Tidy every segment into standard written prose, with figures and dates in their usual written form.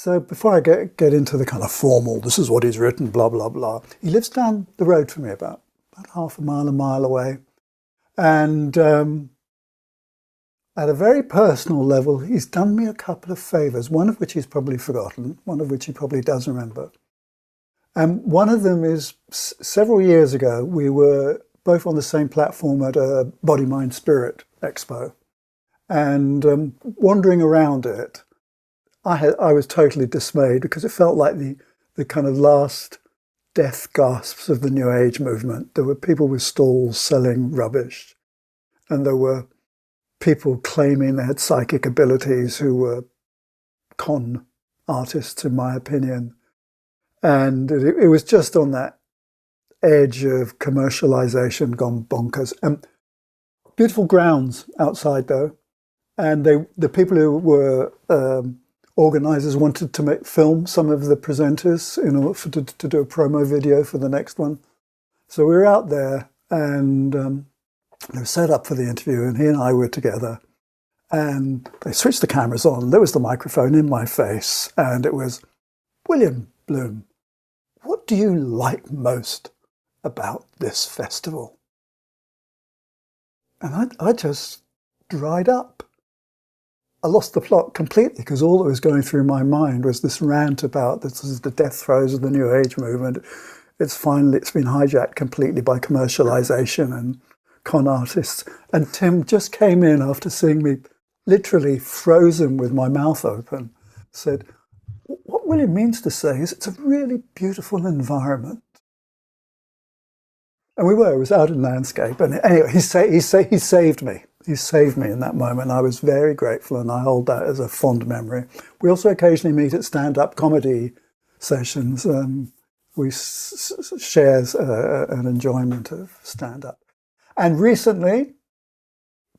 So before I get into the kind of formal, this is what he's written, blah, blah, blah, he lives down the road from me about half a mile away. And at a very personal level, he's done me a couple of favours, one of which he's probably forgotten, one of which he probably does remember. And one of them is several years ago, we were both on the same platform at a Body, Mind, Spirit Expo. And wandering around it, I was totally dismayed because it felt like the kind of last death gasps of the New Age movement. There were people with stalls selling rubbish, and there were people claiming they had psychic abilities who were con artists, in my opinion. And it was just on that edge of commercialization gone bonkers. Beautiful grounds outside, though. And the people who were organisers wanted to film some of the presenters in order to do a promo video for the next one. So we were out there, and they were set up for the interview, and he and I were together. And they switched the cameras on. There was the microphone in my face, and it was, William Bloom, what do you like most about this festival? And I just dried up. I lost the plot completely because all that was going through my mind was this rant about this is the death throes of the New Age movement. It's been hijacked completely by commercialization and con artists. And Tim just came in after seeing me literally frozen with my mouth open, said, what William means to say is it's a really beautiful environment. And it was out in landscape. And anyway, he saved me. He saved me in that moment. I was very grateful, and I hold that as a fond memory. We also occasionally meet at stand-up comedy sessions. We share an enjoyment of stand-up. And recently,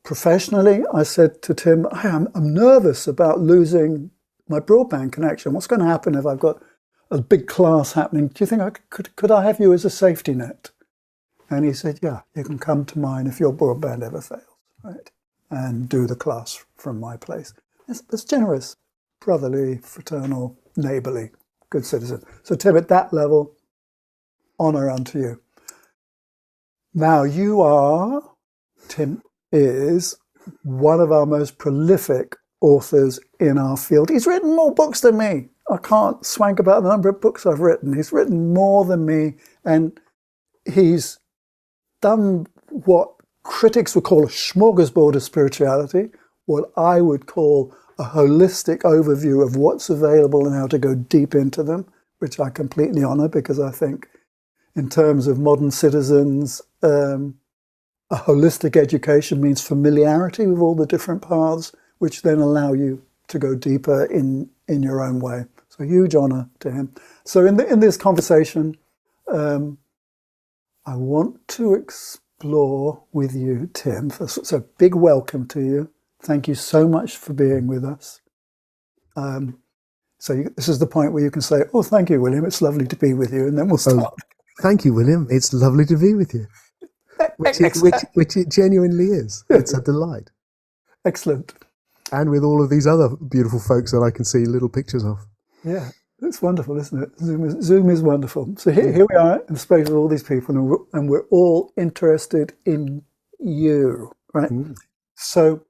professionally, I said to Tim, I'm nervous about losing my broadband connection. What's going to happen if I've got a big class happening? Do you think could I have you as a safety net? And he said, yeah, you can come to mine if your broadband ever fails. Right, and do the class from my place. It's generous, brotherly, fraternal, neighbourly, good citizen. So Tim, at that level, honour unto you. Now Tim is one of our most prolific authors in our field. He's written more books than me. I can't swank about the number of books I've written. He's written more than me, and he's done what critics would call a smorgasbord of spirituality, what I would call a holistic overview of what's available and how to go deep into them, which I completely honour because I think in terms of modern citizens, a holistic education means familiarity with all the different paths, which then allow you to go deeper in your own way. So huge honour to him. So in this conversation, I want to explore with you, Tim. So big welcome to you. Thank you so much for being with us. This is the point where you can say, oh, thank you, William. It's lovely to be with you. And then we'll start. Oh, thank you, William. It's lovely to be with you. Which it genuinely is. It's a delight. Excellent. And with all of these other beautiful folks that I can see little pictures of. Yeah, it's wonderful, isn't it? Zoom is wonderful. So here we are in the space of all these people, and we're all interested in you, right? Mm. So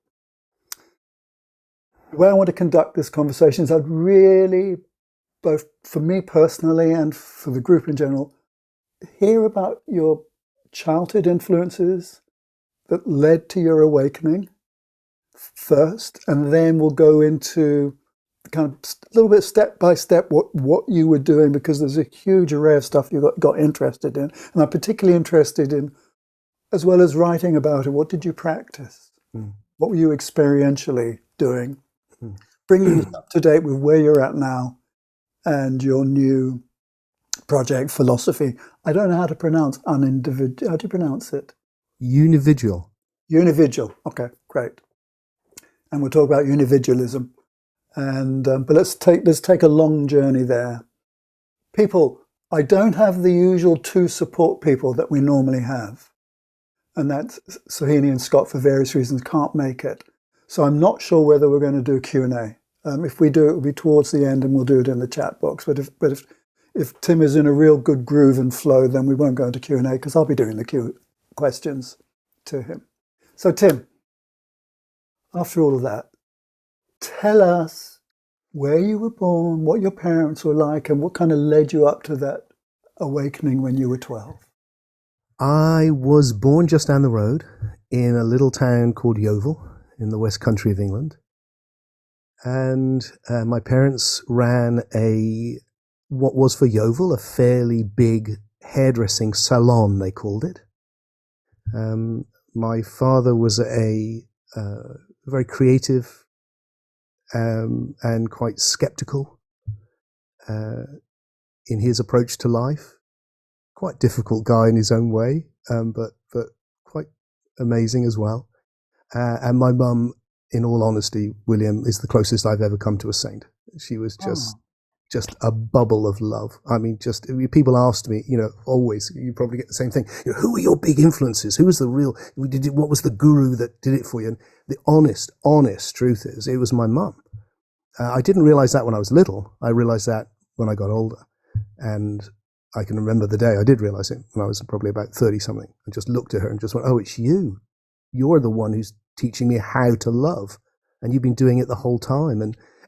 the way I want to conduct this conversation is I'd really, both for me personally and for the group in general, hear about your childhood influences that led to your awakening first, and then we'll go into kind of a little bit step by step what you were doing, because there's a huge array of stuff you got interested in, and I'm particularly interested in, as well as writing about it, what did you practice? Mm. What were you experientially doing? Mm. Bringing you up to date with where you're at now and your new project, philosophy. I don't know how to pronounce unindividual. How do you pronounce it? Unividual. Unividual. Okay, great. And we'll talk about unividualism. And but let's take a long journey there. People, I don't have the usual two support people that we normally have, and that's Sohini and Scott for various reasons can't make it. So I'm not sure whether we're going to do Q&A. If we do, it will be towards the end, and we'll do it in the chat box. If Tim is in a real good groove and flow, then we won't go into Q&A, because I'll be doing the questions to him. So Tim, after all of that, tell us where you were born, what your parents were like, and what kind of led you up to that awakening when you were 12. I was born just down the road in a little town called Yeovil in the West Country of England. And my parents ran what was for Yeovil a fairly big hairdressing salon, they called it. My father was a very creative and quite skeptical in his approach to life. Quite difficult guy in his own way, but quite amazing as well. And my mum, in all honesty, William, is the closest I've ever come to a saint. She was just a bubble of love. I mean, people asked me, always, you probably get the same thing. Who are your big influences? Who was the real, what was the guru that did it for you? And the honest truth is, it was my mum. I didn't realize that when I was little. I realized that when I got older. And I can remember the day I did realize it, when I was probably about 30 something. I just looked at her and just went, oh, it's you. You're the one who's teaching me how to love. And you've been doing it the whole time.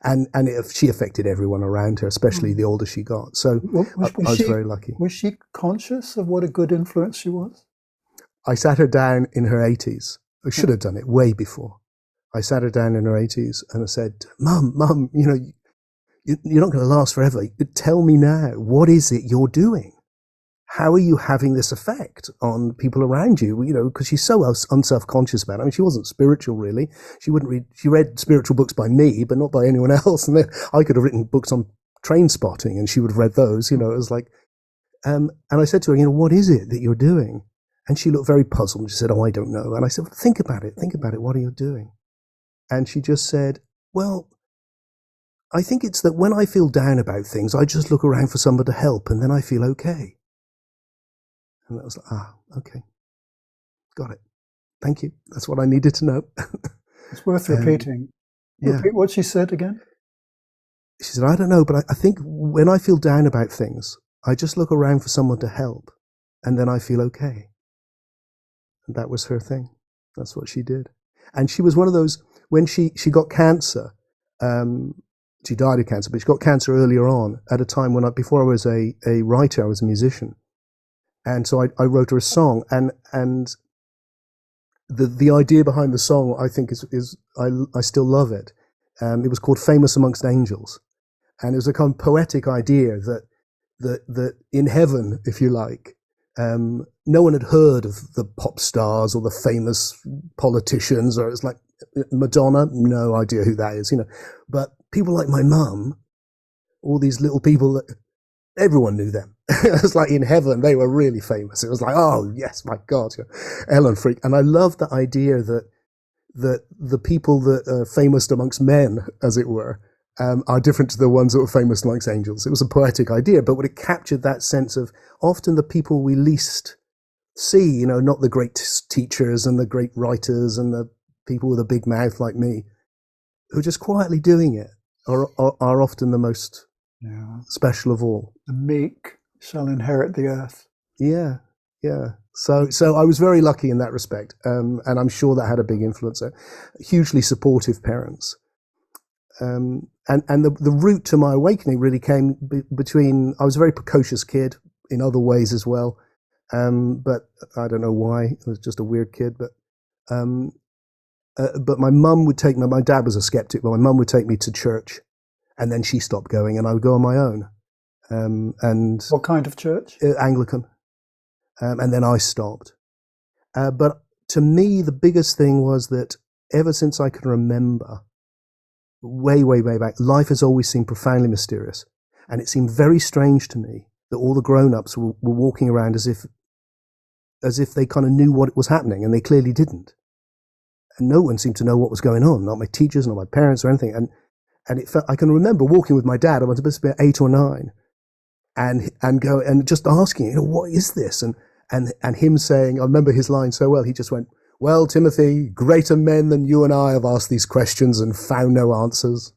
And she affected everyone around her, especially the older she got. So I was very lucky. Was she conscious of what a good influence she was? I sat her down in her 80s. I should have done it way before. I sat her down in her 80s and I said, Mum, you're not going to last forever. Tell me now, what is it you're doing? How are you having this effect on people around you? Because she's so unself-conscious about it. I mean, she wasn't spiritual, really. She read spiritual books by me, but not by anyone else. And then I could have written books on train spotting and she would have read those. It was like, and I said to her, what is it that you're doing? And she looked very puzzled. She said, oh, I don't know. And I said, well, think about it. What are you doing? And she just said, well, I think it's that when I feel down about things, I just look around for someone to help and then I feel okay. And that was like, okay. Got it. Thank you. That's what I needed to know. It's worth repeating. Repeat what she said again. She said, I don't know, but I think when I feel down about things, I just look around for someone to help and then I feel okay. And that was her thing. That's what she did. And she was one of those, when she got cancer, she died of cancer, but she got cancer earlier on at a time when before I was a writer, I was a musician. And so I wrote her a song, and the idea behind the song, I think I still love it. It was called Famous Amongst Angels. And it was a kind of poetic idea that in heaven, if you like, no one had heard of the pop stars or the famous politicians, or it's like Madonna, no idea who that is, but people like my mum, all these little people that everyone knew them. It was like in heaven, they were really famous. It was like, oh yes, my God, Ellen Freke. And I love the idea that the people that are famous amongst men, as it were, are different to the ones that were famous amongst angels. It was a poetic idea, but it captured that sense of often the people we least see, not the great teachers and the great writers and the people with a big mouth like me, who are just quietly doing it, are often the most special of all. The meek shall inherit the earth. Yeah. So I was very lucky in that respect, and I'm sure that had a big influence. Hugely supportive parents, and the route to my awakening really came between. I was a very precocious kid in other ways as well, but I don't know why. I was just a weird kid, but my mum would take me. My dad was a skeptic, but my mum would take me to church, and then she stopped going, and I would go on my own. And what kind of church? Anglican. And then I stopped. But to me, the biggest thing was that ever since I can remember, way, way, way back, life has always seemed profoundly mysterious. And it seemed very strange to me that all the grown-ups were walking around as if they kind of knew what was happening, and they clearly didn't. And no one seemed to know what was going on, not my teachers, not my parents or anything. And it felt, I can remember walking with my dad, I was supposed to be 8 or 9, and go and just asking, what is this? And him saying, I remember his line so well, he just went, well, Timothy, greater men than you and I have asked these questions and found no answers.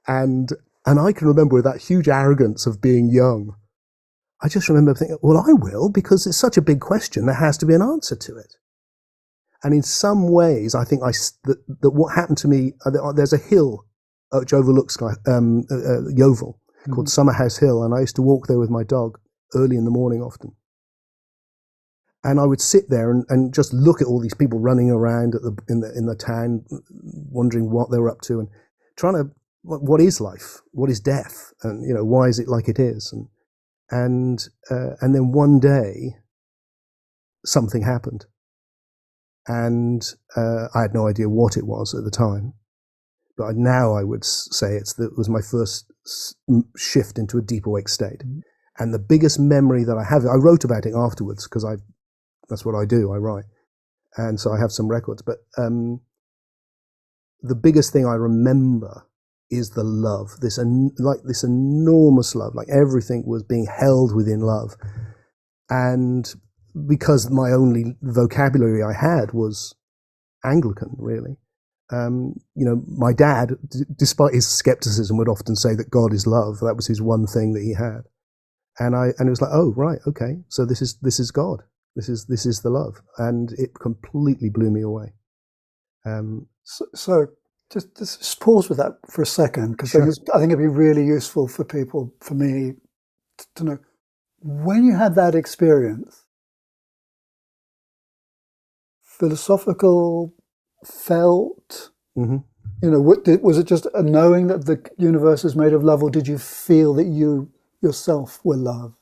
And I can remember with that huge arrogance of being young, I just remember thinking, well, I will, because it's such a big question. There has to be an answer to it. And in some ways, I think that what happened to me, there's a hill which overlooks Yeovil called Summerhouse Hill. And I used to walk there with my dog early in the morning often. And I would sit there and just look at all these people running around in the town, wondering what they were up to and trying to, what is life? What is death? And, why is it like it is? And then one day something happened, and I had no idea what it was at the time, but now I would say it was my first shift into a deep awake state. And the biggest memory that I have, I wrote about it afterwards because that's what I do. I write, and so I have some records. But the biggest thing I remember is the love, this enormous love, like everything was being held within love. And because my only vocabulary I had was Anglican, really, my dad, despite his skepticism, would often say that God is love. That was his one thing that he had. And it was like, oh, right, okay, so this is God. This is the love, and it completely blew me away. So just pause with that for a second, because Sure. I think it'd be really useful for people, for me, to know when you had that experience. Philosophical, felt. Was it just a knowing that the universe is made of love, or did you feel that you yourself were love?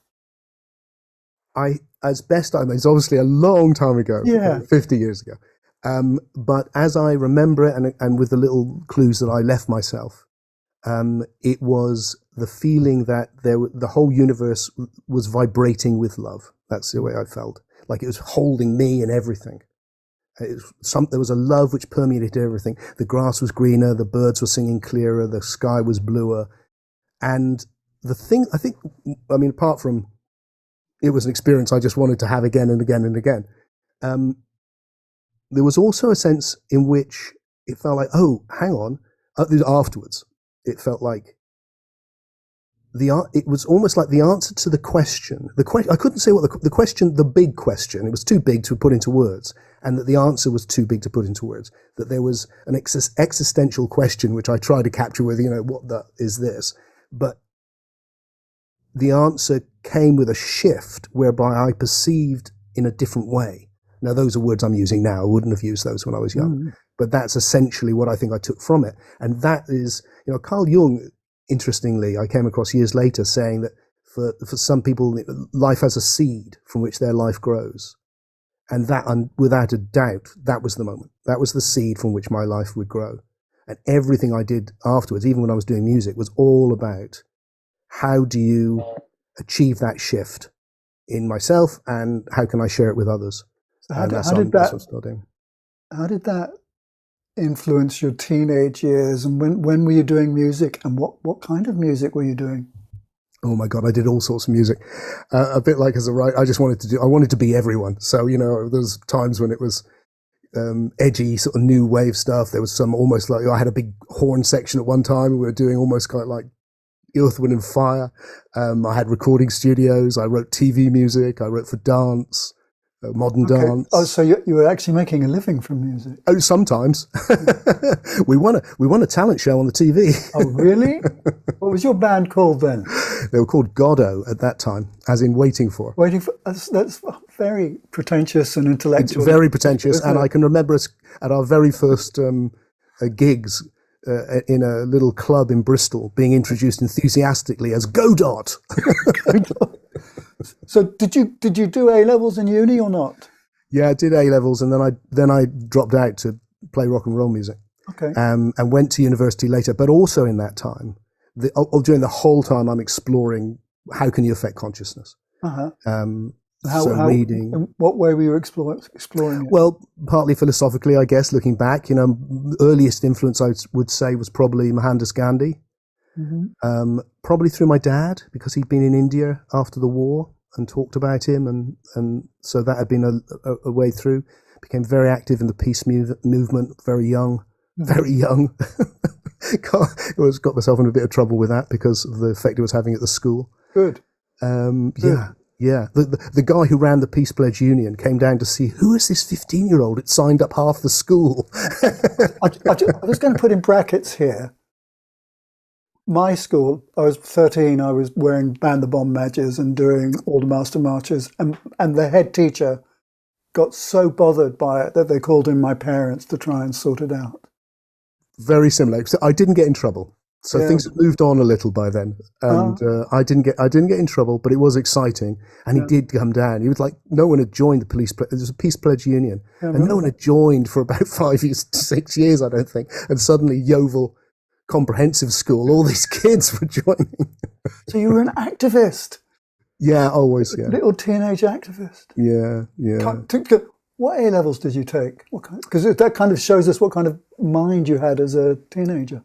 As best I know, it's obviously a long time ago, 50 years ago. But as I remember it, and with the little clues that I left myself, it was the feeling that the whole universe was vibrating with love. That's the way I felt. Like it was holding me and everything. There was a love which permeated everything. The grass was greener, the birds were singing clearer, the sky was bluer. And the thing, apart from it was an experience I just wanted to have again and again and again, there was also a sense in which it felt like, oh, hang on, afterwards, it felt like it was almost like the answer to the question. I couldn't say what the question, the big question, it was too big to put into words, and that the answer was too big to put into words. That there was an existential question which I tried to capture with, what is this? But the answer came with a shift whereby I perceived in a different way. Now, those are words I'm using now. I wouldn't have used those when I was young. But that's essentially what I think I took from it. And that is, Carl Jung, interestingly, I came across years later saying that for some people, life has a seed from which their life grows. And that, without a doubt, that was the moment. That was the seed from which my life would grow. And everything I did afterwards, even when I was doing music, was all about how do you achieve that shift in myself and how can I share it with others? So how did that influence your teenage years, and when were you doing music, and what kind of music were you doing? Oh my God, I did all sorts of music. A bit like as a writer, I wanted to be everyone. So, there's times when it was edgy sort of new wave stuff. There was some almost like, I had a big horn section at one time. We were doing almost kind of like Earth, Wind and Fire. I had recording studios. I wrote TV music. I wrote for dance. Modern dance. Oh, so you were actually making a living from music? Oh, sometimes. we won a talent show on the TV. Oh, really? What was your band called then? They were called Godot at that time, as in waiting for. Waiting for. That's very pretentious and intellectual. It's very pretentious, and I can remember us at our very first gigs in a little club in Bristol being introduced enthusiastically as Godot. So did you do A-levels in uni or not? Yeah, I did A-levels, and then I dropped out to play rock and roll music. Okay. And went to university later. But also in that time, during the whole time, I'm exploring how can you affect consciousness. Uh-huh. Reading. In what way were you exploring it? Well, partly philosophically, I guess. Looking back, earliest influence I would say was probably Mohandas Gandhi. Mm-hmm. Probably through my dad, because he'd been in India after the war and talked about him, and so that had been a way through. Became very active in the peace movement, very young, very young. got myself in a bit of trouble with that because of the effect it was having at the school. Good. Yeah. The guy who ran the Peace Pledge Union came down to see who is this 15-year-old. It signed up half the school. I was going to put in brackets here. My school, I was 13, I was wearing Band the Bomb badges and doing all the master marches, and the head teacher got so bothered by it that they called in my parents to try and sort it out. Very similar. So I didn't get in trouble. So things had moved on a little by then, and I didn't get in trouble, but it was exciting. And he did come down. He was like, no one had joined the police. There was a Peace Pledge Union, and no one had joined for about 5 years, 6 years, I don't think. And suddenly, Yeovil Comprehensive School, all these kids were joining. So you were an activist? Yeah, always. Yeah, little teenage activist. Yeah. What A levels did you take? Because that kind of shows us what kind of mind you had as a teenager.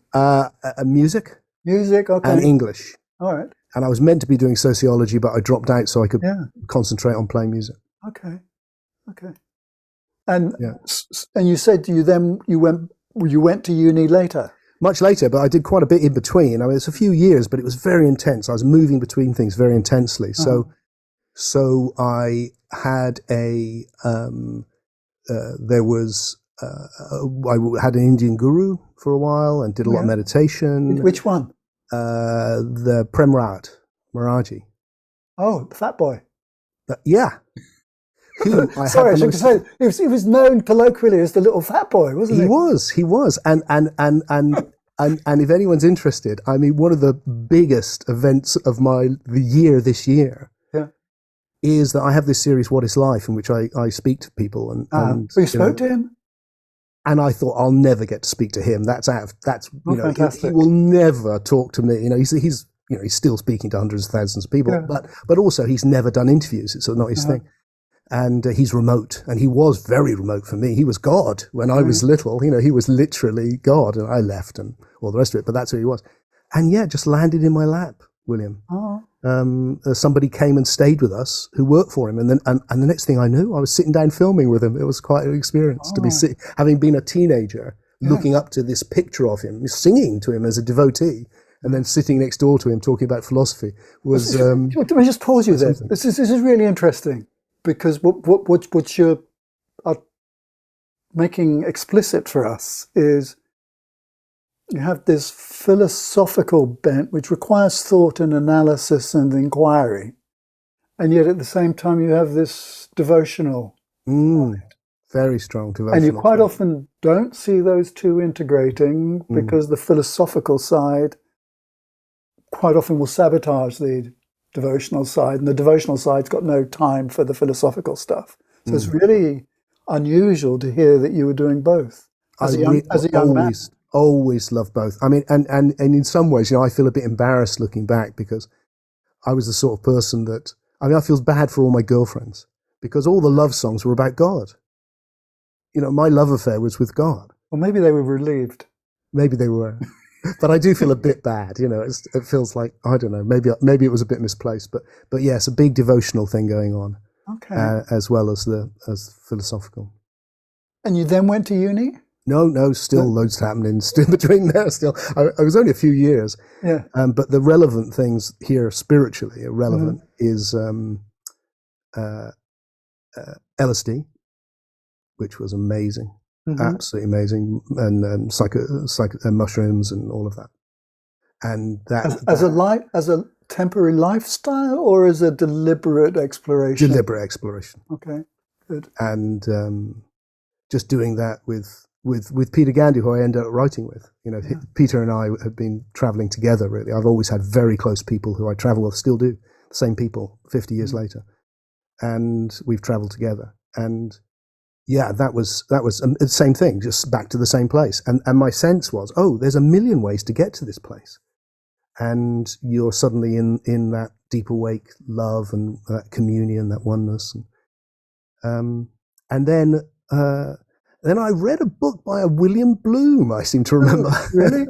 Music. Music, okay. And English. All right. And I was meant to be doing sociology, but I dropped out so I could concentrate on playing music. Okay. And you said you went to uni later. Much later, but I did quite a bit in between. I mean, it's a few years, but it was very intense. I was moving between things very intensely. So I had I had an Indian guru for a while and did a lot of meditation. Which one? The Premrat Maharaji. Oh, the fat boy. Yeah. Sorry, I should say he was known colloquially as the little fat boy, wasn't he? He was. And if anyone's interested, I mean, one of the biggest events of the year this year is that I have this series, What is Life, in which I speak to people. And you spoke to him? And I thought, I'll never get to speak to him. He will never talk to me. He's still speaking to hundreds of thousands of people, but also he's never done interviews. It's not his thing. And he's remote, and he was very remote for me. He was God when I was little. He was literally God, and I left and all the rest of it. But that's who he was. And just landed in my lap, William. Somebody came and stayed with us who worked for him, and the next thing I knew, I was sitting down filming with him. It was quite an experience to be having been a teenager, looking up to this picture of him, singing to him as a devotee. And then sitting next door to him talking about philosophy was. Let me just pause you there. This is really interesting. Because what you're making explicit for us is you have this philosophical bent which requires thought and analysis and inquiry, and yet at the same time you have this devotional side. Very strong devotional. And you quite often don't see those two integrating because the philosophical side quite often will sabotage the devotional side, and the devotional side's got no time for the philosophical stuff. So it's really unusual to hear that you were doing both as a young man. Always loved both. I mean, and in some ways, I feel a bit embarrassed looking back because I was the sort of person that, I feel bad for all my girlfriends because all the love songs were about God. My love affair was with God. Well, maybe they were relieved. Maybe they were. But I do feel a bit bad, it feels like, I don't know, maybe it was a bit misplaced, but yes, a big devotional thing going on, as well as philosophical. And you then went to uni? No, still loads happening still between there still. I was only a few years, but the relevant things here spiritually is LSD, which was amazing. Absolutely amazing, and mushrooms and all of that. And that as a temporary lifestyle or as a deliberate exploration? Deliberate exploration. Okay, good. And just doing that with Peter Gandy, who I ended up writing with. Peter and I have been traveling together. Really, I've always had very close people who I travel with, still do the same people 50 years later, and we've traveled together. And that was the same thing, just back to the same place. And my sense was, there's a million ways to get to this place. And you're suddenly in that deep awake love and that communion, that oneness. And then I read a book by a William Bloom, I seem to remember. Really?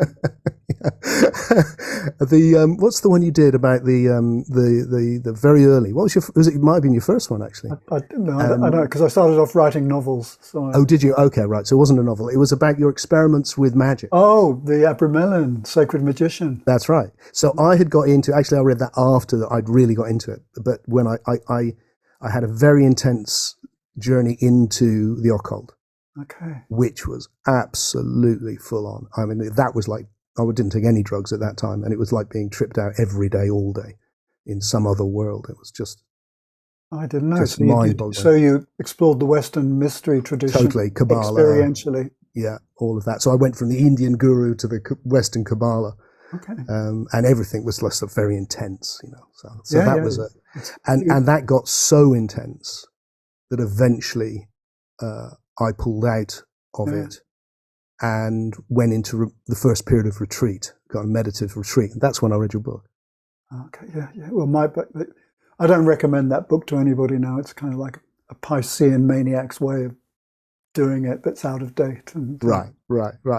What's the one you did about the very early? What was it might have been your first one actually. No, I don't know, because I started off writing novels. So Oh, did you? Okay, right. So it wasn't a novel. It was about your experiments with magic. Oh, the Abramelin, Sacred Magician. That's right. So I had got into, actually I read that after I'd really got into it. But when I had a very intense journey into the occult. Okay. Which was absolutely full on. I mean, that was like, I didn't take any drugs at that time. And it was like being tripped out every day, all day in some other world. It was just, I didn't know. just So mind-boggling. So you explored the Western mystery tradition. Totally. Kabbalah. Experientially. Yeah, all of that. So I went from the Indian guru to the Western Kabbalah. Okay. And everything was less very intense, you know. So that was it. And that got so intense that eventually I pulled out of it and went into the first period of retreat, got a meditative retreat. And that's when I read your book. Okay, yeah. Well, I don't recommend that book to anybody now. It's kind of like a Piscean maniac's way of doing it, but it's out of date. And, right.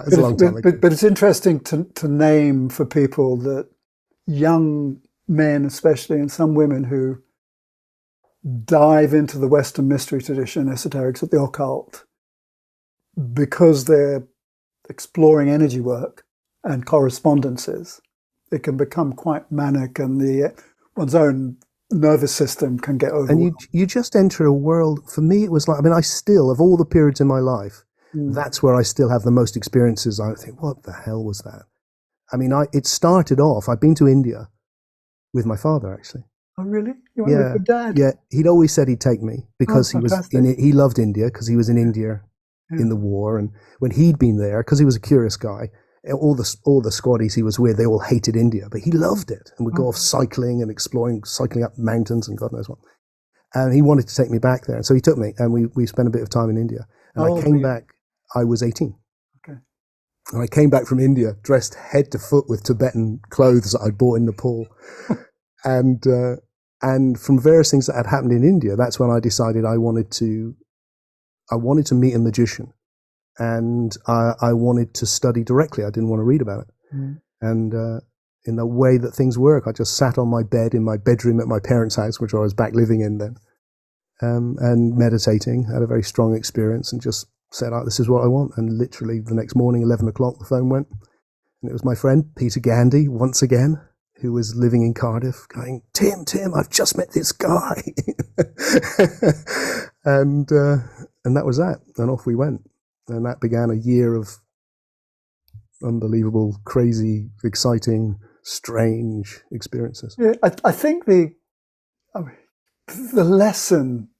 It's a long time ago. But it's interesting to name for people that young men, especially, and some women who dive into the Western mystery tradition, esoterics, the occult, because they're exploring energy work and correspondences, it can become quite manic, and one's own nervous system can get overwhelmed. And you just enter a world. For me, it was like, I mean, I still, of all the periods in my life, that's where I still have the most experiences. I think, what the hell was that? I mean, it started off, I'd been to India with my father, actually. Oh, really? You went with your dad? Yeah, he'd always said he'd take me because he loved India, because he was in India in the war. And when he'd been there, because he was a curious guy, all the squaddies he was with, they all hated India, but he loved it and would go off cycling and exploring, cycling up mountains and God knows what. And he wanted to take me back there. And so he took me, and we spent a bit of time in India. And I came back, I was 18. Okay. And I came back from India dressed head to foot with Tibetan clothes that I'd bought in Nepal. And from various things that had happened in India, that's when I decided I wanted to meet a magician, and I wanted to study directly. I didn't want to read about it. And in the way that things work, I just sat on my bed in my bedroom at my parents' house, which I was back living in then, and meditating. Had a very strong experience, and just said, "Oh, this is what I want." And literally the next morning, 11 o'clock, the phone went, and it was my friend Peter Gandhi once again, who was living in Cardiff, going, Tim, I've just met this guy. And that was that. And off we went. And that began a year of unbelievable, crazy, exciting, strange experiences. Yeah, I think the lesson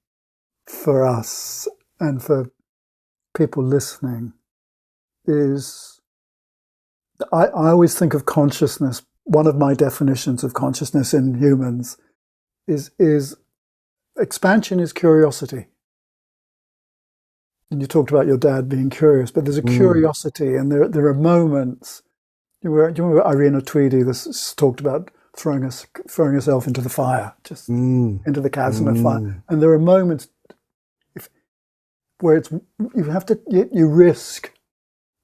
for us and for people listening is, I always think of consciousness. One of my definitions of consciousness in humans is expansion is curiosity. And you talked about your dad being curious, but there's a curiosity, and there are moments. Do you remember Irina Tweedy? This talked about throwing herself into the fire, just into the chasm of fire. And there are moments where you risk,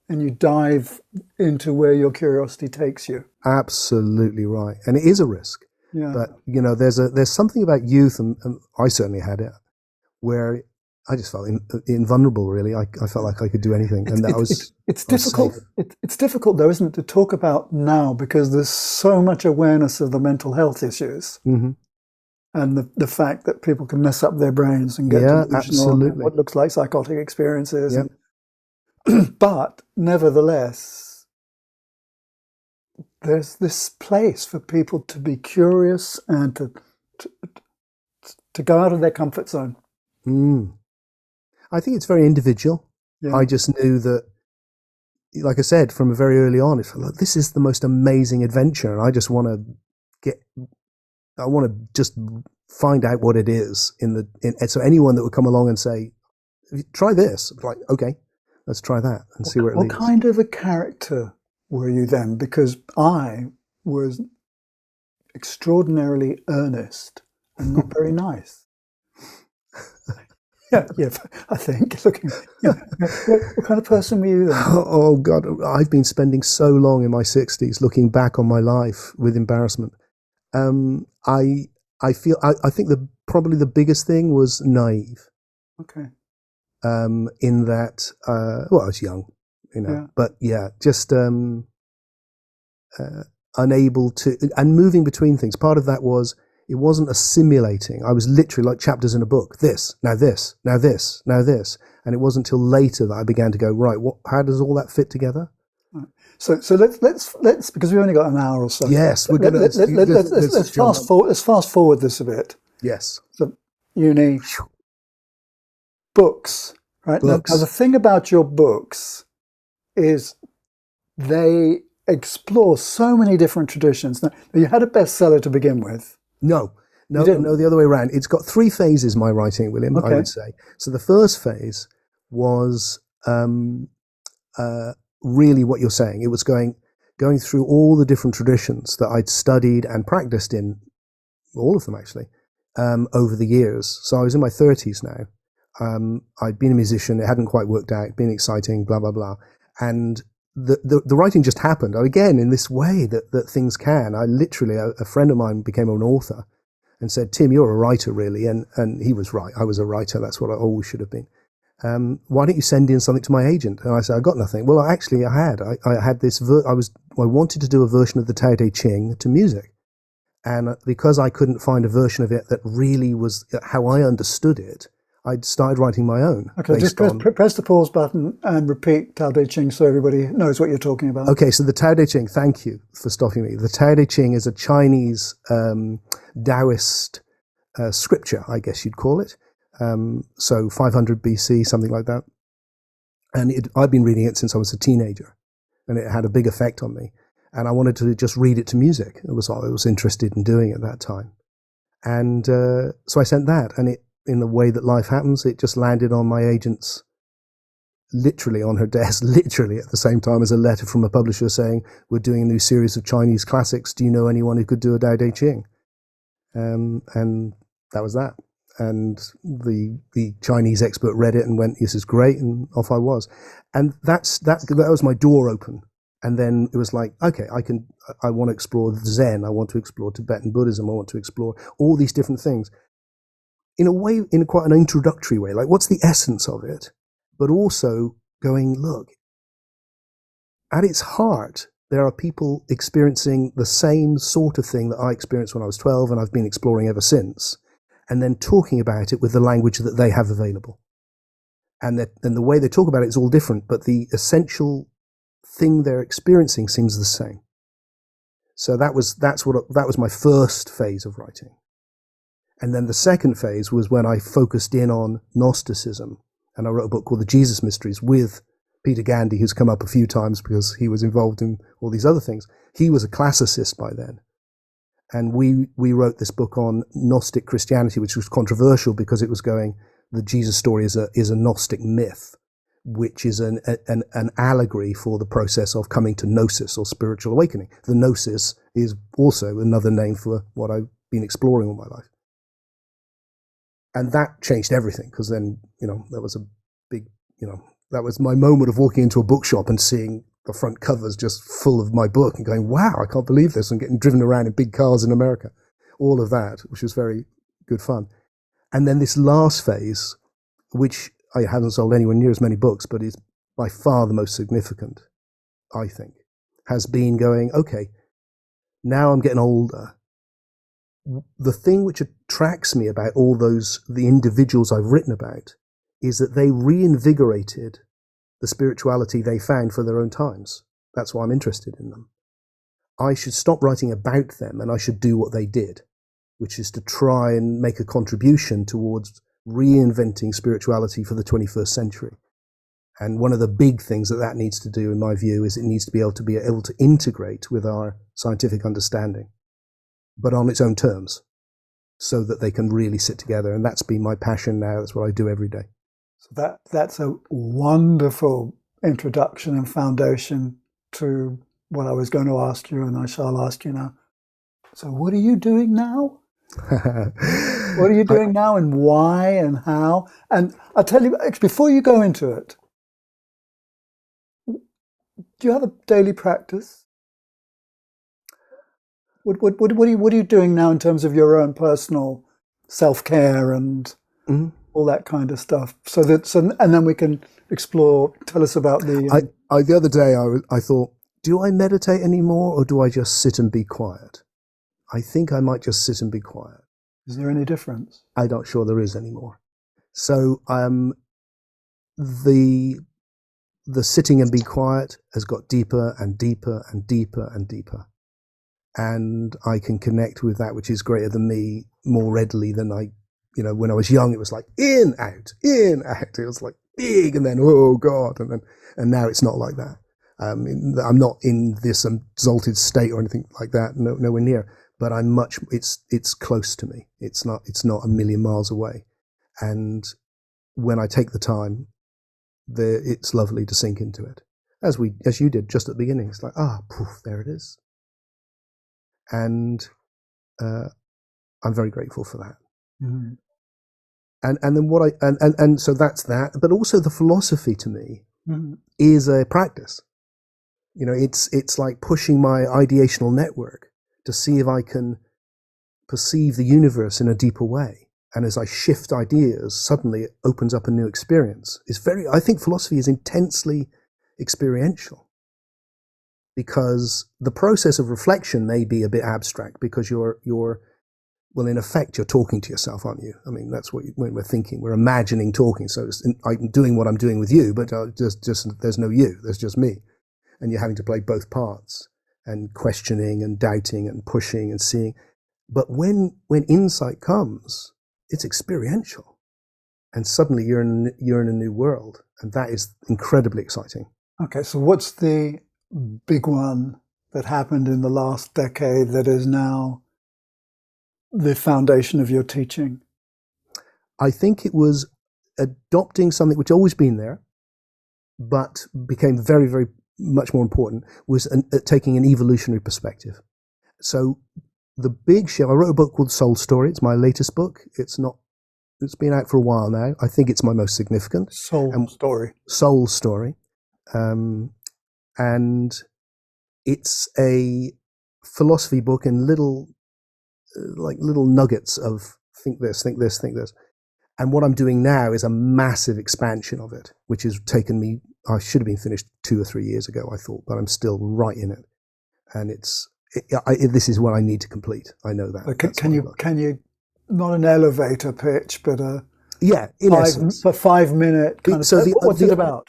and you dive into where your curiosity takes you. Absolutely right, and it is a risk. Yeah. But there's something about youth, and I certainly had it, where I just felt invulnerable. Really, I felt like I could do anything, it's difficult. It's difficult, though, isn't it, to talk about now, because there's so much awareness of the mental health issues, and the fact that people can mess up their brains and get delusional, and what looks like psychotic experiences. Yep. But nevertheless, there's this place for people to be curious and to go out of their comfort zone. I think it's very individual. Yeah. I just knew that, like I said, from very early on, it's like, this is the most amazing adventure, and I just want to just find out what it is. So anyone that would come along and say, try this, like, okay, let's try that and see where it leads. What kind of a character were you then? Because I was extraordinarily earnest and not very nice. Yeah, I think. Looking, what kind of person were you then? Oh God, I've been spending so long in my 60s looking back on my life with embarrassment. I I think probably the biggest thing was naive. Okay. In that, well, I was young, Yeah. but yeah, just unable to, and moving between things. Part of that was, it wasn't assimilating. I was literally like chapters in a book. This, now this, now this, now this. And it wasn't until later that I began to go, right, how does all that fit together? Right. So let's because we've only got an hour or so. Yes, we're gonna Let's fast forward. Let's fast forward this a bit. Yes. So, uni books, right? Books. Now the thing about your books is they explore so many different traditions. Now, you had a bestseller to begin with. No, the other way around. It's got three phases, my writing, William, I would say. So the first phase was really what you're saying. It was going through all the different traditions that I'd studied and practiced in, all of them actually, over the years. So I was in my 30s now. I'd been a musician. It hadn't quite worked out, been exciting, blah, blah, blah. And the writing just happened, again, in this way that things can. I literally, a friend of mine became an author and said, Tim, you're a writer, really. And he was right. I was a writer. That's what I always should have been. Why don't you send in something to my agent? And I said, I got nothing. Well, actually, I had. I had this, I wanted to do a version of the Tao Te Ching to music. And because I couldn't find a version of it that really was how I understood it, I'd started writing my own. Okay, just press the pause button and repeat Tao Te Ching so everybody knows what you're talking about. Okay, so the Tao Te Ching, thank you for stopping me. The Tao Te Ching is a Chinese Taoist scripture, I guess you'd call it. So 500 BC, something like that. And I'd been reading it since I was a teenager, and it had a big effect on me. And I wanted to just read it to music. It was all I was interested in doing at that time. And so I sent that, and in the way that life happens, it just landed on my agent's, literally on her desk, literally at the same time as a letter from a publisher saying, we're doing a new series of Chinese classics. Do you know anyone who could do a Tao Te Ching? And that was that. And the Chinese expert read it and went, this is great, and off I was. And that was my door open. And then it was like, okay, I want to explore Zen. I want to explore Tibetan Buddhism. I want to explore all these different things. In a way, in quite an introductory way, like what's the essence of it? But also going, look, at its heart, there are people experiencing the same sort of thing that I experienced when I was 12 and I've been exploring ever since, and then talking about it with the language that they have available. And the way they talk about it is all different, but the essential thing they're experiencing seems the same. So that was my first phase of writing. And then the second phase was when I focused in on Gnosticism, and I wrote a book called The Jesus Mysteries with Peter Gandy, who's come up a few times because he was involved in all these other things. He was a classicist by then. And we wrote this book on Gnostic Christianity, which was controversial because it was going, the Jesus story is a Gnostic myth, which is an allegory for the process of coming to gnosis, or spiritual awakening. The gnosis is also another name for what I've been exploring all my life. And that changed everything, because then, that was a big, that was my moment of walking into a bookshop and seeing the front covers just full of my book and going, wow, I can't believe this, and getting driven around in big cars in America. All of that, which was very good fun. And then this last phase, which I haven't sold anywhere near as many books, but is by far the most significant, I think, has been going, okay, now I'm getting older. The thing which attracts me about all the individuals I've written about is that they reinvigorated the spirituality they found for their own times. That's why I'm interested in them. I should stop writing about them, and I should do what they did, which is to try and make a contribution towards reinventing spirituality for the 21st century. And one of the big things that needs to do, in my view, is it needs to be able to integrate with our scientific understanding, but on its own terms, so that they can really sit together. And that's been my passion now. That's what I do every day. So that's a wonderful introduction and foundation to what I was going to ask you, and I shall ask you now. So what are you doing now? What are you doing now, and why, and how? And I'll tell you, before you go into it, do you have a daily practice? What are you doing now in terms of your own personal self-care and all that kind of stuff? And then we can explore. Tell us about the. The other day, I thought, do I meditate anymore, or do I just sit and be quiet? I think I might just sit and be quiet. Is there any difference? I'm not sure there is anymore. So the sitting and be quiet has got deeper and deeper and deeper and deeper. And I can connect with that which is greater than me more readily than when I was young, it was like in, out. It was like big, and then, oh God. And now it's not like that. I'm not in this exalted state or anything like that. No, nowhere near. But it's close to me. It's not a million miles away. And when I take the time, it's lovely to sink into it. As you did just at the beginning. It's like, poof, there it is. And I'm very grateful for that. Mm-hmm. And then so that's that. But also the philosophy to me is a practice. It's like pushing my ideational network to see if I can perceive the universe in a deeper way. And as I shift ideas, suddenly it opens up a new experience. I think philosophy is intensely experiential. Because the process of reflection may be a bit abstract, because well, in effect, you're talking to yourself, aren't you? I mean, that's when we're thinking, we're imagining talking. So I'm doing what I'm doing with you, but just there's no you, there's just me. And you're having to play both parts, and questioning and doubting and pushing and seeing. But when insight comes, it's experiential. And suddenly you're in a new world. And that is incredibly exciting. Okay, so what's the big one that happened in the last decade that is now the foundation of your teaching? I think it was adopting something which had always been there, but became very, very much more important, was taking an evolutionary perspective. So the big shift, I wrote a book called Soul Story. It's my latest book. It's been out for a while now. I think it's my most significant. Soul Story. And it's a philosophy book in little nuggets of think this. And what I'm doing now is a massive expansion of it, which has taken me, I should have been finished 2 or 3 years ago, I thought, but I'm still right in it. And this is what I need to complete. I know that. So can you, not an elevator pitch, but in essence, a 5-minute kind of, what's it about?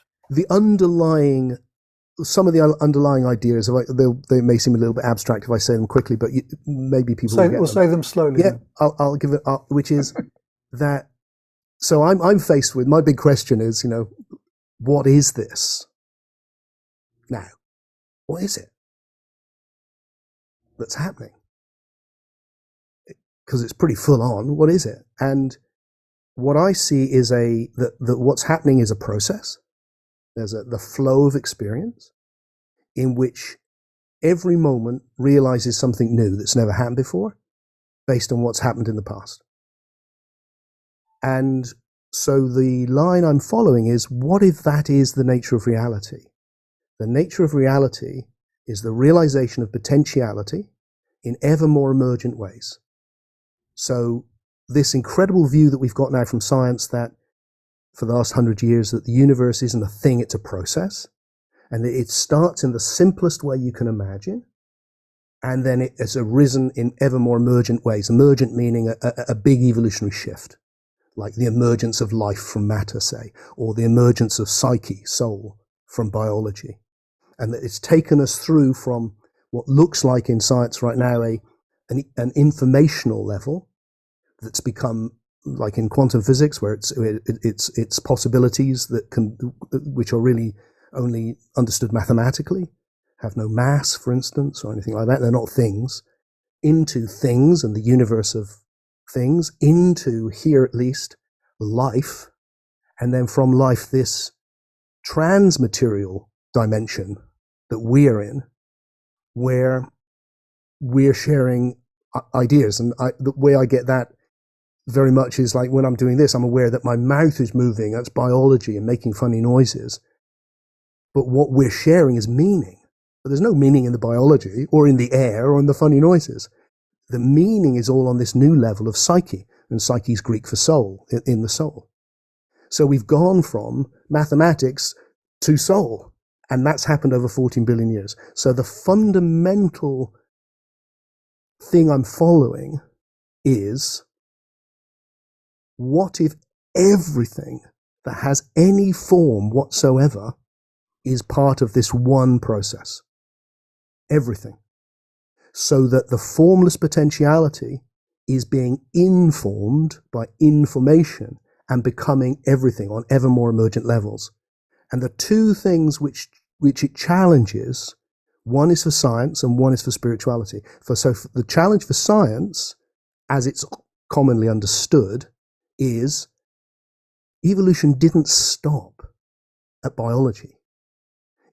Some of the underlying ideas, they may seem a little bit abstract if I say them quickly, but maybe people will get them. We'll say them slowly. Yeah, I'll give it up, which is that. So I'm faced with, my big question is, what is this? Now, what is it that's happening? Because it's pretty full on. What is it? And what I see is that what's happening is a process. There's the flow of experience in which every moment realizes something new that's never happened before based on what's happened in the past. And so the line I'm following is, what if that is the nature of reality? The nature of reality is the realization of potentiality in ever more emergent ways. So this incredible view that we've got now from science that for the last 100 years that the universe isn't a thing, it's a process. And it starts in the simplest way you can imagine. And then it has arisen in ever more emergent ways. Emergent meaning a big evolutionary shift, like the emergence of life from matter, say, or the emergence of psyche, soul, from biology. And that it's taken us through from what looks like in science right now an informational level that's become, like in quantum physics, where it's possibilities which are really only understood mathematically, have no mass, for instance, or anything like that. They're not things. Into things and the universe of things, into, here at least, life, and then from life, this transmaterial dimension that we're in, where we're sharing ideas. And the way I get that very much is like when I'm doing this, I'm aware that my mouth is moving. That's biology and making funny noises. But what we're sharing is meaning. But there's no meaning in the biology or in the air or in the funny noises. The meaning is all on this new level of psyche. And psyche is Greek for soul, in the soul. So we've gone from mathematics to soul. And that's happened over 14 billion years. So the fundamental thing I'm following is, what if everything that has any form whatsoever is part of this one process? Everything. So that the formless potentiality is being informed by information and becoming everything on ever more emergent levels. And the two things which it challenges, one is for science and one is for spirituality. So the challenge for science, as it's commonly understood, is evolution didn't stop at biology.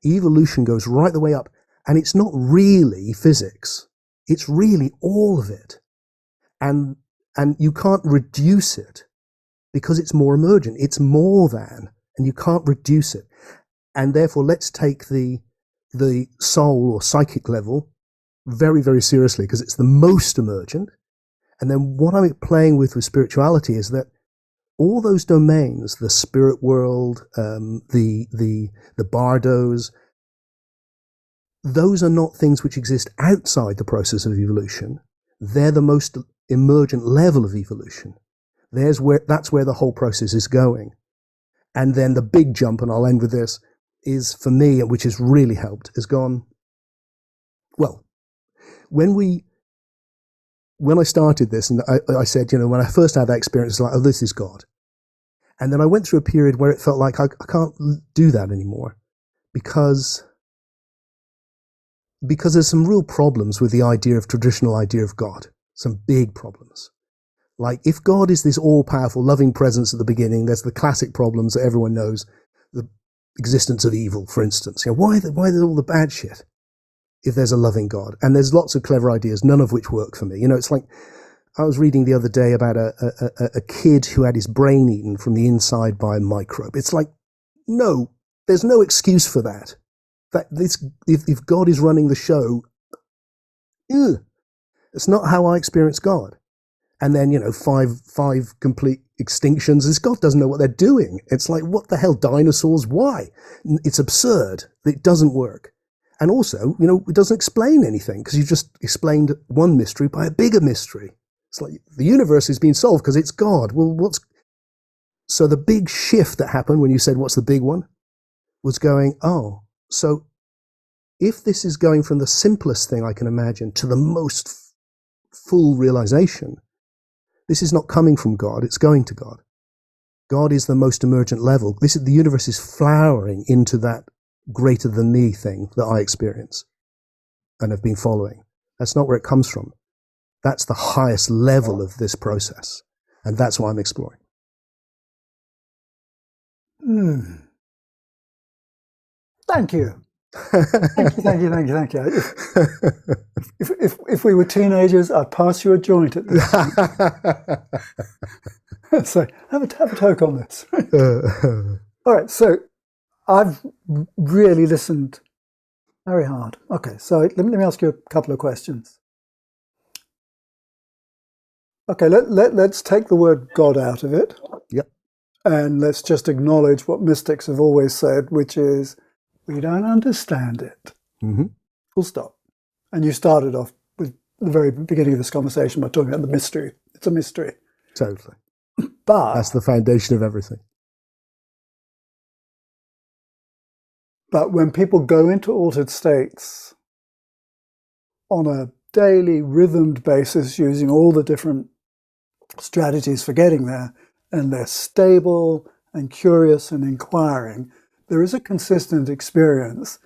Evolution goes right the way up, and it's not really physics. It's really all of it. And you can't reduce it because it's more emergent. It's more than, and you can't reduce it. And therefore, let's take the soul or psychic level very, very seriously, because it's the most emergent. And then what I'm playing with spirituality is that all those domains, the spirit world, the bardos, those are not things which exist outside the process of evolution. They're the most emergent level of evolution. That's where the whole process is going. And then the big jump, and I'll end with this, is for me, which has really helped, has gone, well, when I started this, and I said, when I first had that experience, it's like, oh, this is God. And then I went through a period where it felt like I can't do that anymore because there's some real problems with the traditional idea of God. Some big problems. Like, if God is this all-powerful, loving presence at the beginning, there's the classic problems that everyone knows. The existence of evil, for instance. Why there's all the bad shit if there's a loving God? And there's lots of clever ideas, none of which work for me. It's like, I was reading the other day about a kid who had his brain eaten from the inside by a microbe. It's like, no, there's no excuse for that. If God is running the show, it's not how I experience God. And then, five complete extinctions. This God doesn't know what they're doing. It's like, what the hell, dinosaurs? Why? It's absurd. It doesn't work. And also, it doesn't explain anything because you've just explained one mystery by a bigger mystery. It's like the universe is being solved because it's God. Well, so the big shift that happened when you said, what's the big one? Was going, oh, so if this is going from the simplest thing I can imagine to the most full realization, this is not coming from God, it's going to God. God is the most emergent level. The universe is flowering into that greater than me thing that I experience and have been following. That's not where it comes from. That's the highest level of this process. And that's what I'm exploring. Thank you. Thank you. If we were teenagers, I'd pass you a joint at this point. So have a toke on this. All right, so I've really listened very hard. Okay, so let me ask you a couple of questions. Okay, let's take the word God out of it. Yep. And let's just acknowledge what mystics have always said, which is, we don't understand it. Mm-hmm. Full stop. And you started off with the very beginning of this conversation by talking about the mystery. It's a mystery. Totally. But that's the foundation of everything. But when people go into altered states on a daily rhythmed basis, using all the different strategies for getting there, and they're stable and curious and inquiring, there is a consistent experience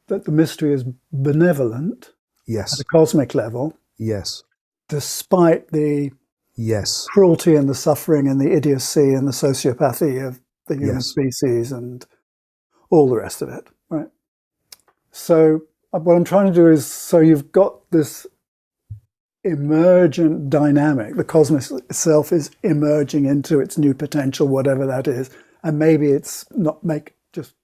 that the mystery is benevolent. Yes. At a cosmic level. Yes. Despite the yes. cruelty and the suffering and the idiocy and the sociopathy of the human species and all the rest of it, right? So what I'm trying to do is, so you've got this emergent dynamic. The cosmos itself is emerging into its new potential, whatever that is. And maybe it's just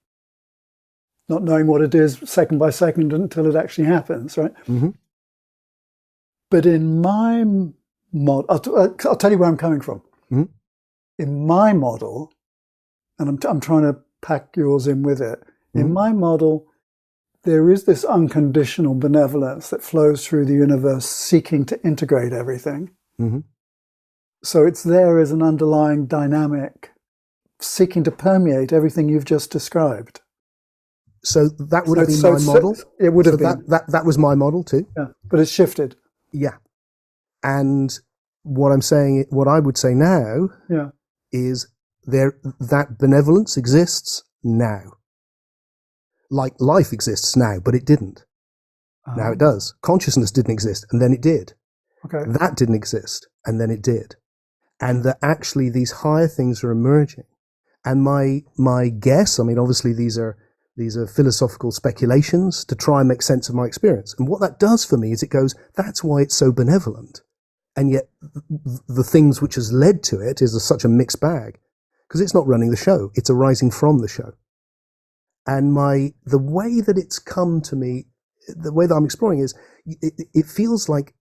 not knowing what it is second by second until it actually happens, right? Mm-hmm. But in my model, I'll tell you where I'm coming from. Mm-hmm. In my model, and I'm trying to pack yours in with it. Mm-hmm. In my model, there is this unconditional benevolence that flows through the universe, seeking to integrate everything. Mm-hmm. So it's there as an underlying dynamic, seeking to permeate everything you've just described. So that would have been my model. It would have been. That was my model too. Yeah, but it's shifted. Yeah. And what I would say now is that benevolence exists now. Like life exists now, but it didn't. Now it does. Consciousness didn't exist, and then it did. Okay. That didn't exist, and then it did. And that actually these higher things are emerging. And my guess, I mean, obviously these are philosophical speculations to try and make sense of my experience. And what that does for me is it goes, that's why it's so benevolent. And yet the things which has led to it is such a mixed bag, because it's not running the show. It's arising from the show. And the way that it's come to me, the way that I'm exploring is, it feels like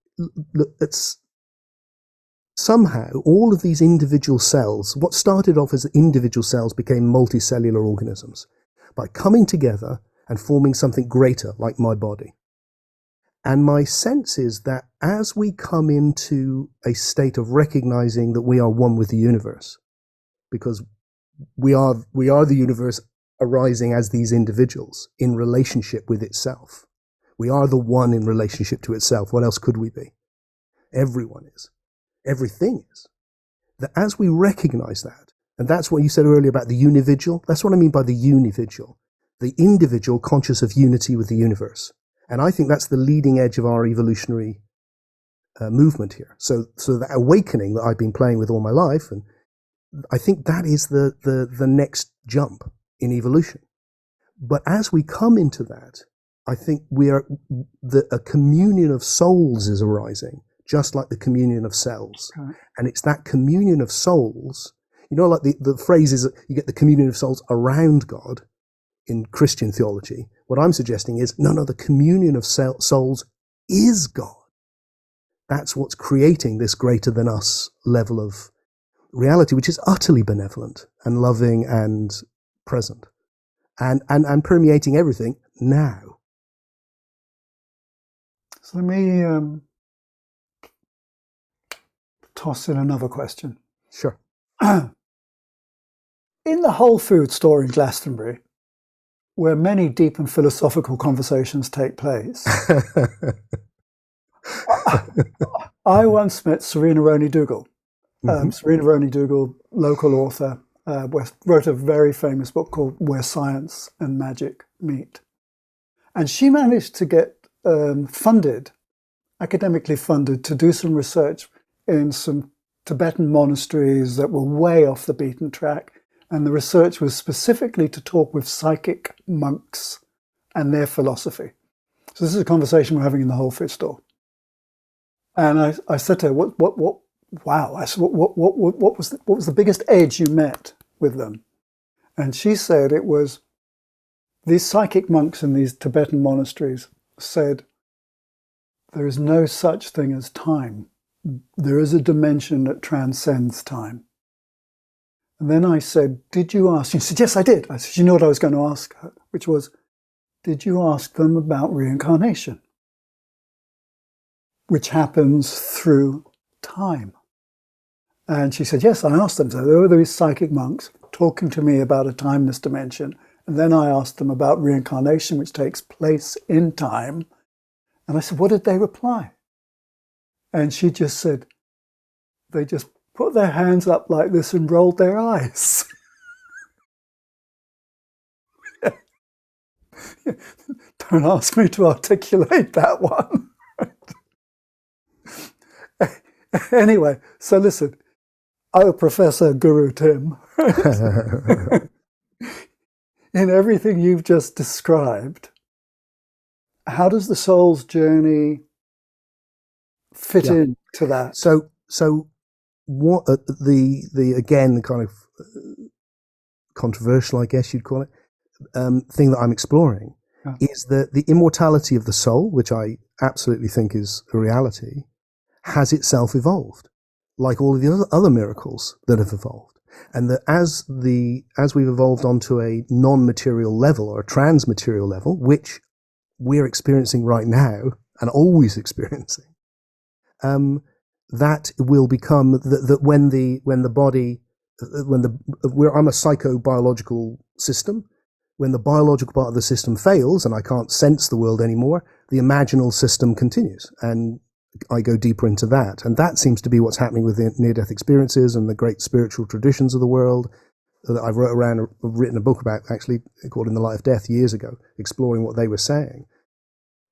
it's somehow all of these individual cells, what started off as individual cells became multicellular organisms by coming together and forming something greater like my body. And my sense is that as we come into a state of recognizing that we are one with the universe, because we are the universe arising as these individuals in relationship with itself. We are the one in relationship to itself. What else could we be? Everyone is. Everything is. That as we recognize that, and that's what you said earlier about the unividual, that's what I mean by the unividual, the individual conscious of unity with the universe. And I think that's the leading edge of our evolutionary movement here. So that awakening that I've been playing with all my life, and I think that is the next jump in evolution. But as we come into that, I think a communion of souls is arising, just like the communion of cells. Okay. And it's that communion of souls, like the phrase is that you get the communion of souls around God in Christian theology. What I'm suggesting is, no, the communion of souls is God. That's what's creating this greater than us level of reality, which is utterly benevolent and loving and present and permeating everything now. So let me toss in another question. Sure. In the Whole Foods store in Glastonbury, where many deep and philosophical conversations take place, I once met Serena Roney Dougal. Serena Roney Dougal, local author, wrote a very famous book called Where Science and Magic Meet. And she managed to get academically funded, to do some research in some Tibetan monasteries that were way off the beaten track. And the research was specifically to talk with psychic monks and their philosophy. So this is a conversation we're having in the Whole Foods store. And I said to her, wow, I said, what was the biggest edge you met with them? And she said it was these psychic monks in these Tibetan monasteries said, there is no such thing as time. There is a dimension that transcends time. And then I said, did you ask? She said, yes, I did. I said, you know what I was going to ask her, which was, did you ask them about reincarnation, which happens through time? And she said, yes, I asked them. So there were these psychic monks talking to me about a timeless dimension. And then I asked them about reincarnation, which takes place in time. And I said, what did they reply? And she just said, they just put their hands up like this and rolled their eyes. Don't ask me to articulate that one. Anyway, so listen, Professor Guru Tim, in everything you've just described, how does the soul's journey fit Yeah. into that? So what the again the kind of controversial, I guess you'd call it, thing that I'm exploring Yeah. is that the immortality of the soul, which I absolutely think is a reality, has itself evolved, like all of the other miracles that have evolved. And that as we've evolved onto a non-material level or a transmaterial level, which we're experiencing right now and always experiencing, that will become that when the body, I'm a psychobiological system. When the biological part of the system fails and I can't sense the world anymore, the imaginal system continues, and I go deeper into that. And that seems to be what's happening with the near-death experiences and the great spiritual traditions of the world that I've written a book about, actually, called In the Light of Death years ago, exploring what they were saying.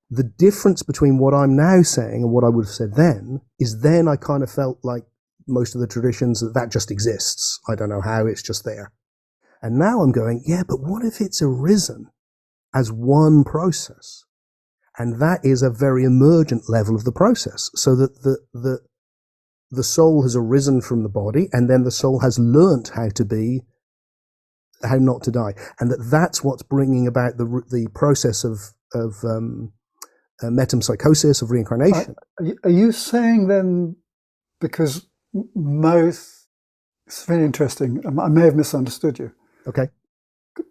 The difference between what I'm now saying and what I would have said then is then I kind of felt like most of the traditions that just exists. I don't know how, it's just there. And now I'm going, yeah, but what if it's arisen as one process? And that is a very emergent level of the process. So that the soul has arisen from the body, and then the soul has learnt how not to die. And that's what's bringing about the process of metempsychosis, of reincarnation. Are you saying then, because it's very interesting, I may have misunderstood you. Okay.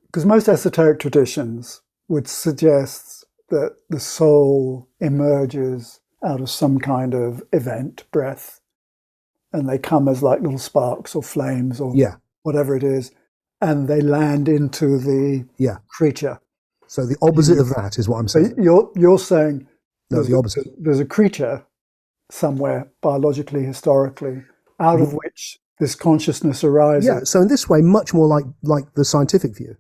Because most esoteric traditions would suggest that the soul emerges out of some kind of event, breath, and they come as like little sparks or flames or whatever it is, and they land into the creature. So the opposite of that is what I'm saying. You're saying the opposite. There's a creature somewhere, biologically, historically, out of which this consciousness arises. Yeah, so in this way, much more like the scientific view,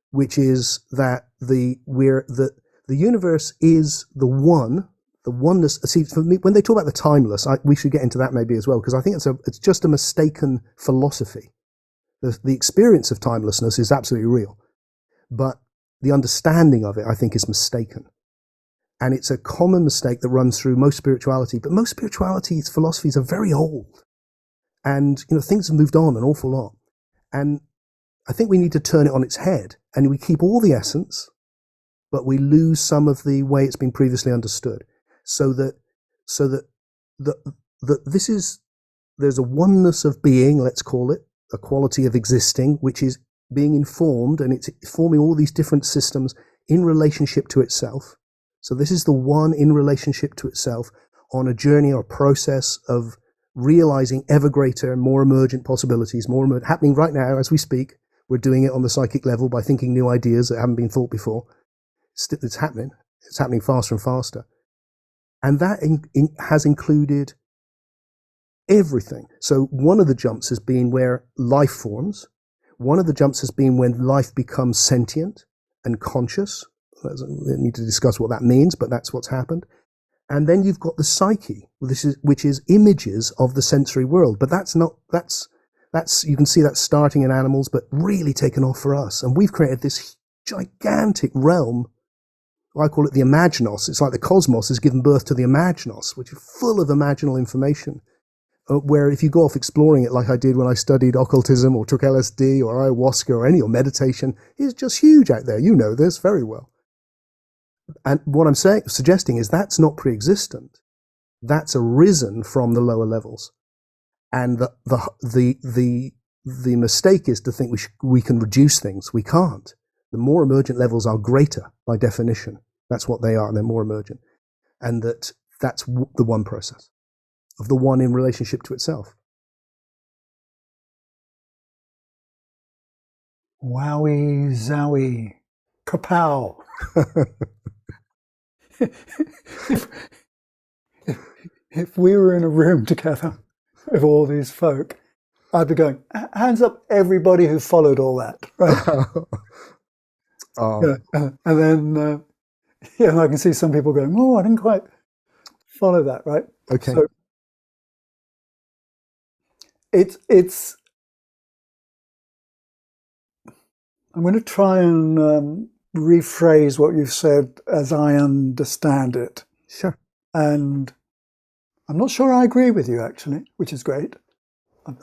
which is that the universe is the oneness. See, for me, when they talk about the timeless, we should get into that maybe as well, because I think it's just a mistaken philosophy. The experience of timelessness is absolutely real, but the understanding of it, I think, is mistaken. And it's a common mistake that runs through most spirituality, but most spirituality's philosophies are very old. And, things have moved on an awful lot. And I think we need to turn it on its head, and we keep all the essence, but we lose some of the way it's been previously understood. So that there's a oneness of being, let's call it, a quality of existing, which is being informed, and it's forming all these different systems in relationship to itself. So this is the one in relationship to itself on a journey or process of realizing ever greater, more emergent possibilities, happening right now as we speak. We're doing it on the psychic level by thinking new ideas that haven't been thought before. It's happening. It's happening faster and faster. And that has included everything. So one of the jumps has been where life forms. One of the jumps has been when life becomes sentient and conscious. We need to discuss what that means, but that's what's happened. And then you've got the psyche, which is images of the sensory world. But that's you can see that starting in animals, but really taken off for us. And we've created this gigantic realm. I call it the imaginos. It's like the cosmos has given birth to the imaginos, which is full of imaginal information. Where if you go off exploring it like I did when I studied occultism or took LSD or ayahuasca or meditation, it's just huge out there. You know this very well. And what I'm suggesting is that's not pre-existent. That's arisen from the lower levels. And the mistake is to think we can reduce things. We can't. The more emergent levels are greater by definition. That's what they are. They're more emergent. And that's the one process of the one in relationship to itself. Wowie zowie. Kapow. If we were in a room together with all these folk, I'd be going, hands up everybody who followed all that, right? And then, and I can see some people going, oh, I didn't quite follow that, right? Okay. So it's I'm going to try and rephrase what you've said as I understand it. Sure. And I'm not sure I agree with you, actually, which is great.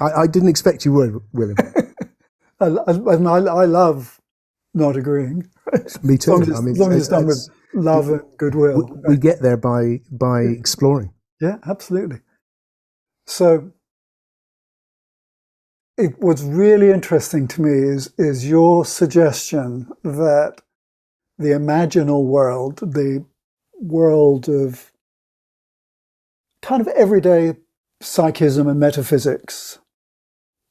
I didn't expect you would, William. I love not agreeing. Me too. As long as it's done with love and goodwill. We get there by exploring. Yeah, absolutely. So what's really interesting to me is your suggestion that the imaginal world, the world of kind of everyday psychism and metaphysics,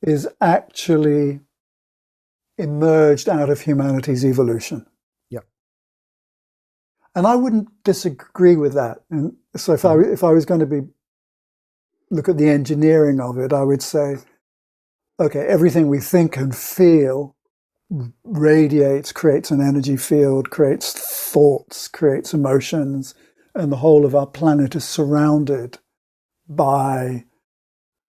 is actually emerged out of humanity's evolution. Yeah. And I wouldn't disagree with that. And so if I was going to look at the engineering of it, I would say, okay, everything we think and feel radiates, creates an energy field, creates thoughts, creates emotions, and the whole of our planet is surrounded by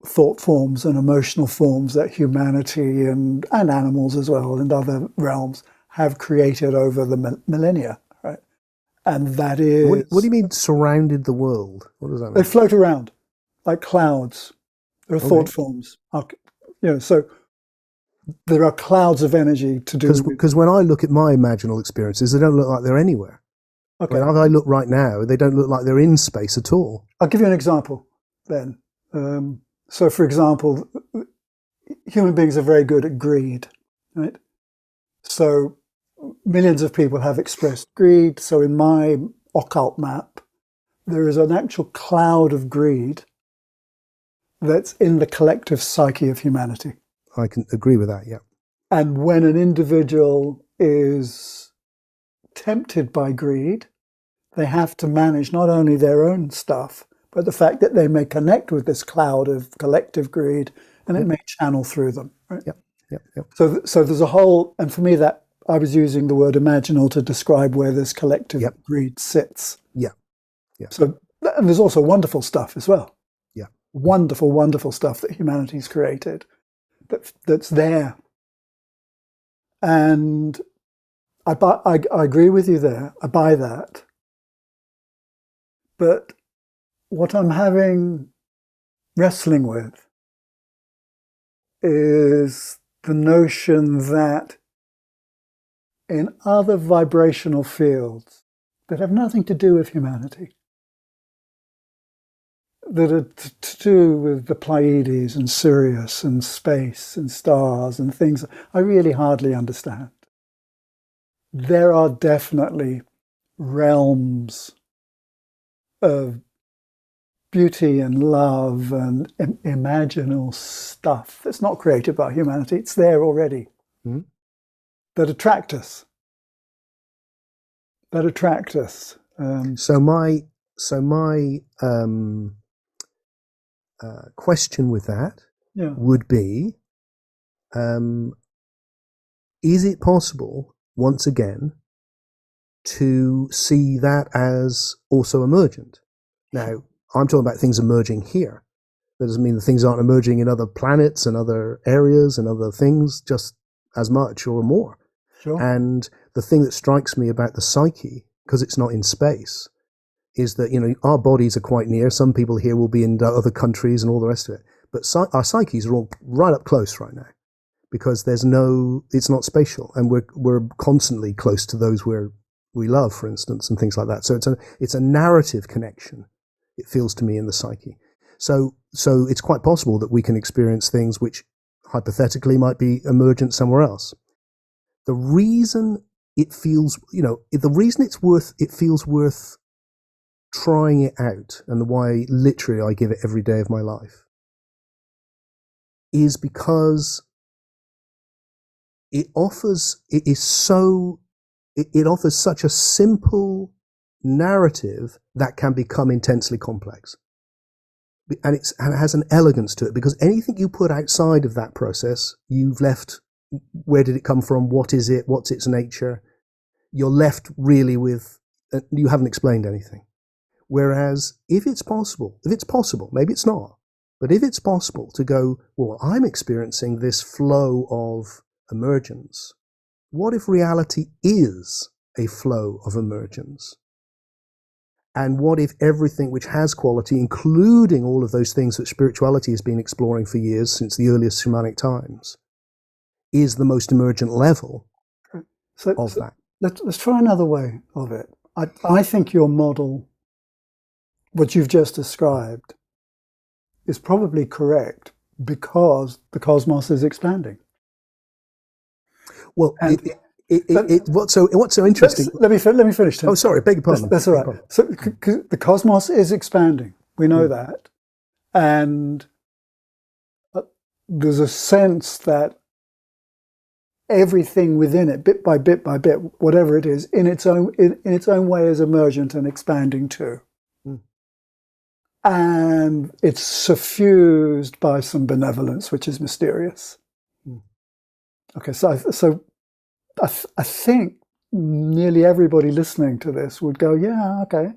thought forms and emotional forms that humanity and animals as well and other realms have created over the millennia, right? And that is... What do you mean surrounded the world? What does that mean? They float around like clouds. There are thought forms. So there are clouds of energy to do with... Because when I look at my imaginal experiences, they don't look like they're anywhere. Okay. When I look right now, they don't look like they're in space at all. I'll give you an example then. So, for example, human beings are very good at greed, right? So millions of people have expressed greed. So in my occult map, there is an actual cloud of greed that's in the collective psyche of humanity. I can agree with that, yeah. And when an individual is tempted by greed, they have to manage not only their own stuff, but the fact that they may connect with this cloud of collective greed, and it may channel through them. Right? Yep. So there's a whole, and for me, that I was using the word imaginal to describe where this collective greed sits. Yeah. So, and there's also wonderful stuff as well. Yeah. Wonderful, wonderful stuff that humanity's created that's there. And I agree with you there. I buy that. But what I'm wrestling with is the notion that in other vibrational fields that have nothing to do with humanity, that are to do with the Pleiades and Sirius and space and stars and things I really hardly understand, there are definitely realms of beauty and love and imaginal stuff that's not created by humanity. It's there already. Mm-hmm. That attract us. So my question with that would be, is it possible, once again, to see that as also emergent? Now, I'm talking about things emerging here. That doesn't mean that things aren't emerging in other planets and other areas and other things just as much or more. Sure. And the thing that strikes me about the psyche, because it's not in space, is that, our bodies are quite near. Some people here will be in other countries and all the rest of it. But our psyches are all right up close right now, because it's not spatial, and we're constantly close to those we love, for instance, and things like that. So it's a narrative connection, it feels to me, in the psyche. So it's quite possible that we can experience things which hypothetically might be emergent somewhere else. The reason it feels, it feels worth trying it out, and why literally I give it every day of my life, is because it offers such a simple narrative that can become intensely complex. And it has an elegance to it, because anything you put outside of that process, you've left, where did it come from? What is it? What's its nature? You're left really with, you haven't explained anything. Whereas if it's possible, maybe it's not, but if it's possible to go, well, I'm experiencing this flow of emergence. What if reality is a flow of emergence? And what if everything which has quality, including all of those things that spirituality has been exploring for years, since the earliest shamanic times, is the most emergent level of that? Let's try another way of it. I think your model, what you've just described, is probably correct because the cosmos is expanding. Well, what's so interesting? Let me finish, Tim. Oh, sorry, beg your pardon. That's all right. So the cosmos is expanding. We know that, and there's a sense that everything within it, bit by bit by bit, whatever it is, in its own way, is emergent and expanding too. And it's suffused by some benevolence, which is mysterious. Okay, so I think nearly everybody listening to this would go, yeah, okay,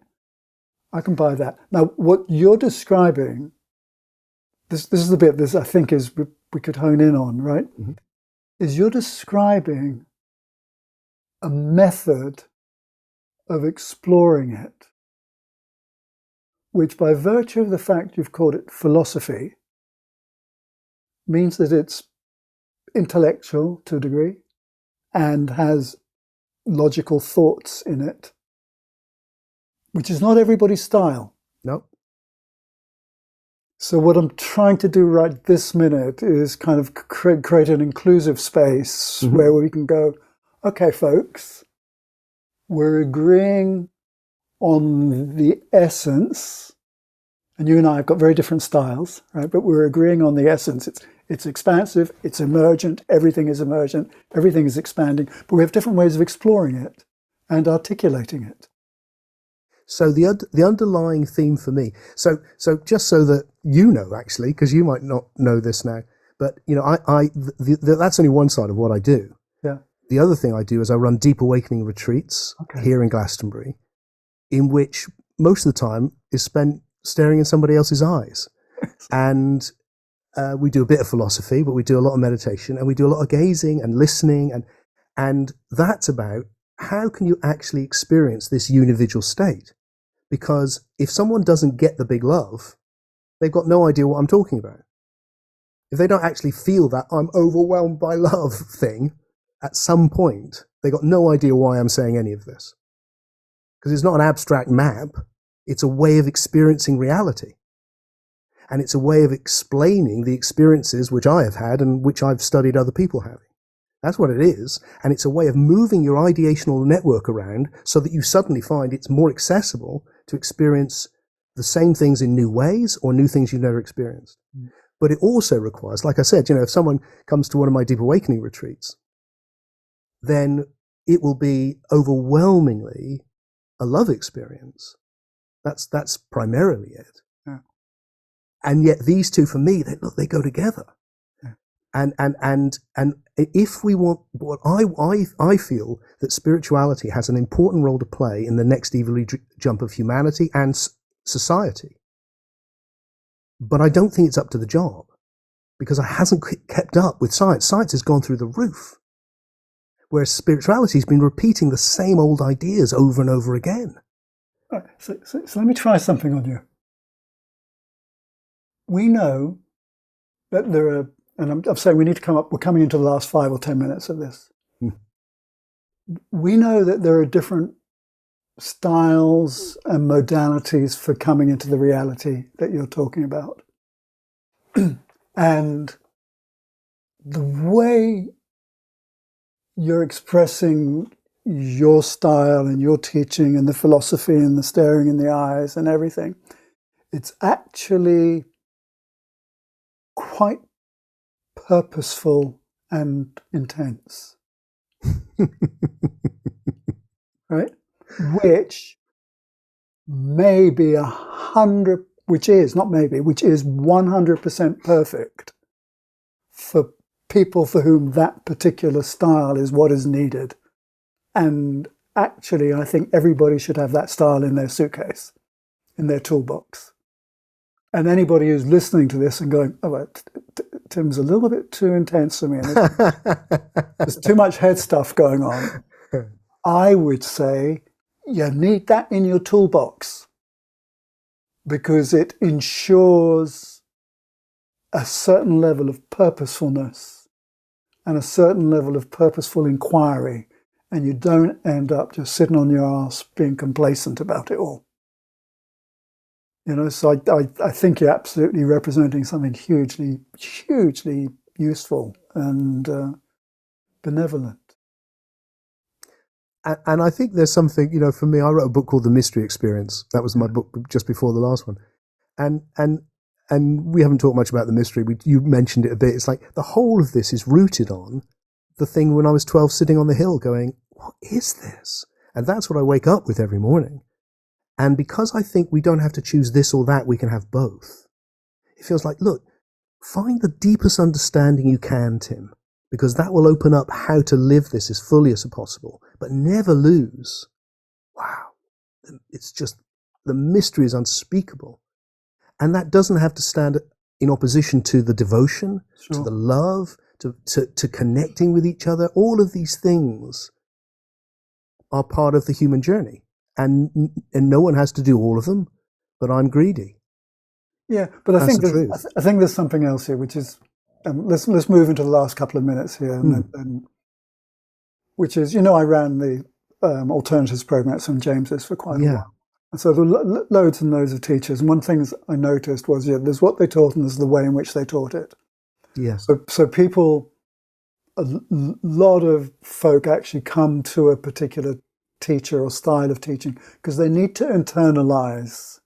I can buy that. Now, what you're describing, this is the bit I think is we could hone in on, right? Mm-hmm. Is you're describing a method of exploring it, which by virtue of the fact you've called it philosophy, means that it's intellectual to a degree and has logical thoughts in it, which is not everybody's style. No. So what I'm trying to do right this minute is kind of create an inclusive space where we can go, okay, folks, we're agreeing on the essence, and you and I have got very different styles, right? But we're agreeing on the essence. It's expansive, it's emergent, everything is expanding, but we have different ways of exploring it and articulating it. So the underlying theme for me, so just so that you know, actually, because you might not know this now, but that's only one side of what I do. Yeah. The other thing I do is I run deep awakening retreats here in Glastonbury, in which most of the time is spent staring in somebody else's eyes. And we do a bit of philosophy, but we do a lot of meditation, and we do a lot of gazing and listening, and that's about how can you actually experience this unividual state? Because if someone doesn't get the big love, they've got no idea what I'm talking about. If they don't actually feel that I'm overwhelmed by love thing at some point, they got no idea why I'm saying any of this. Because it's not an abstract map, it's a way of experiencing reality. And it's a way of explaining the experiences which I have had and which I've studied other people having. That's what it is. And it's a way of moving your ideational network around so that you suddenly find it's more accessible to experience the same things in new ways or new things you've never experienced. But it also requires, like I said, if someone comes to one of my deep awakening retreats, then it will be overwhelmingly a love experience. That's primarily it. Yeah. And yet these two, for me, they go together. Yeah. And if we want, what I feel that spirituality has an important role to play in the next evolutionary jump of humanity and society. But I don't think it's up to the job, because it hasn't kept up with science. Science has gone through the roof, whereas spirituality has been repeating the same old ideas over and over again. All right, so let me try something on you. We know that there are, and I'm saying we need to we're coming into the last 5 or 10 minutes of this. We know that there are different styles and modalities for coming into the reality that you're talking about. And the way you're expressing your style and your teaching and the philosophy and the staring in the eyes and everything, it's actually quite purposeful and intense. Right? Which may be 100, which is 100% perfect for people for whom that particular style is what is needed. And actually, I think everybody should have that style in their suitcase, in their toolbox. And anybody who's listening to this and going, oh, well, Tim's a little bit too intense for me. There's too much head stuff going on. I would say you need that in your toolbox. because it ensures a certain level of purposefulness and a certain level of purposeful inquiry, and you don't end up just sitting on your ass being complacent about it all. So I think you're absolutely representing something hugely, hugely useful and benevolent. And I think there's something, for me, I wrote a book called The Mystery Experience. That was my book just before the last one. And we haven't talked much about the mystery. You mentioned it a bit. It's like the whole of this is rooted on the thing when I was 12 sitting on the hill going, what is this? And that's what I wake up with every morning. And because I think we don't have to choose this or that, we can have both. It feels like, look, find the deepest understanding you can, Tim, because that will open up how to live this as fully as possible, but never lose. Wow. It's just, the mystery is unspeakable. And that doesn't have to stand in opposition to the devotion, to the love, to connecting with each other. All of these things are part of the human journey. And no one has to do all of them, but I'm greedy. Yeah, but I think there's something else here, which is, let's move into the last couple of minutes here, and which is, I ran the alternatives program at St James's for quite a while. And so there were loads and loads of teachers. And one thing I noticed was, there's what they taught and there's the way in which they taught it. Yes. So people, a lot of folk actually come to a particular teacher or style of teaching because they need to internalize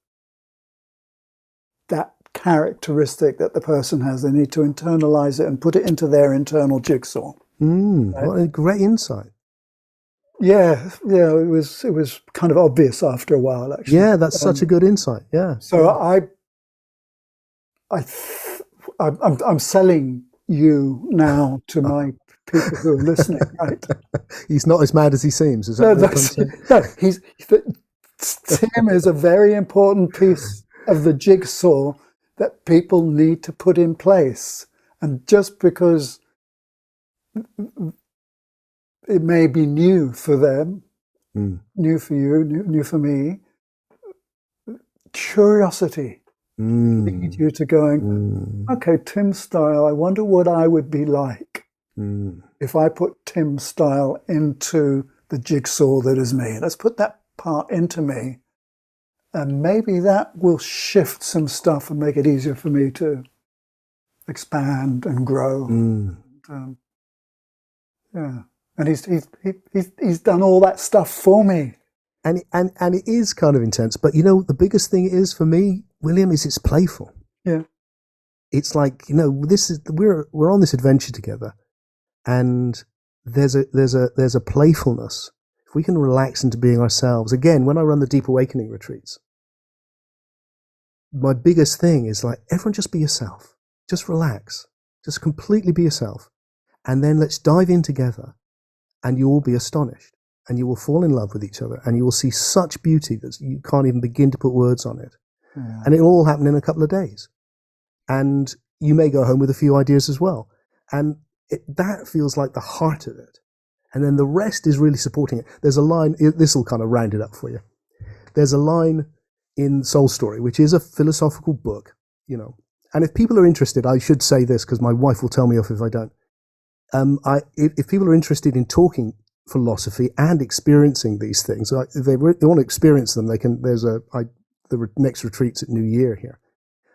that characteristic that the person has. They need to internalize it and put it into their internal jigsaw. Right? What a great insight. Yeah, it was kind of obvious after a while, actually. Yeah, that's such a good insight. Yeah. So I'm selling you now to my people who are listening, right? He's not as mad as he seems. Is that Tim is a very important piece of the jigsaw that people need to put in place. And just because it may be new for them, new for you, new for me, curiosity leads you to going, okay, Tim's style, I wonder what I would be like if I put Tim's style into the jigsaw that is me. Let's put that part into me. And maybe that will shift some stuff and make it easier for me to expand and grow. And he's done all that stuff for me. And it is kind of intense. But the biggest thing it is for me, William, is it's playful. Yeah. It's like, we're on this adventure together, and there's a playfulness. If we can relax into being ourselves. Again, when I run the Deep Awakening retreats, my biggest thing is like, everyone just be yourself. Just relax. Just completely be yourself. And then let's dive in together, and you will be astonished, and you will fall in love with each other, and you will see such beauty that you can't even begin to put words on it. Yeah. And it'll all happen in a couple of days. And you may go home with a few ideas as well. And that feels like the heart of it. And then the rest is really supporting it. There's a line, this will kind of round it up for you. There's a line in Soul Story, which is a philosophical book, And if people are interested, I should say this because my wife will tell me off if I don't. If people are interested in talking philosophy and experiencing these things, if they want to experience them, they can. There's the next retreat's at New Year here.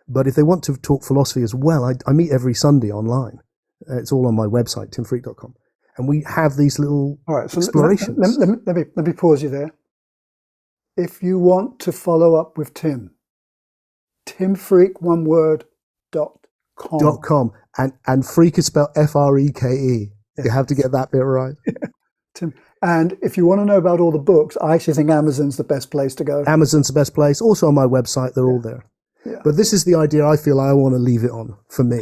But if they want to talk philosophy as well, I meet every Sunday online. It's all on my website, timfreke.com. And we have these little explorations. Let me pause you there. If you want to follow up with Tim, timfreke, one word, .com. And Freke is spelled Freke. Yes. You have to get that bit right. Yeah. Tim. And if you want to know about all the books, I actually think Amazon's the best place to go. Amazon's the best place. Also on my website, they're all there. Yeah. But this is the idea I feel I want to leave it on for me,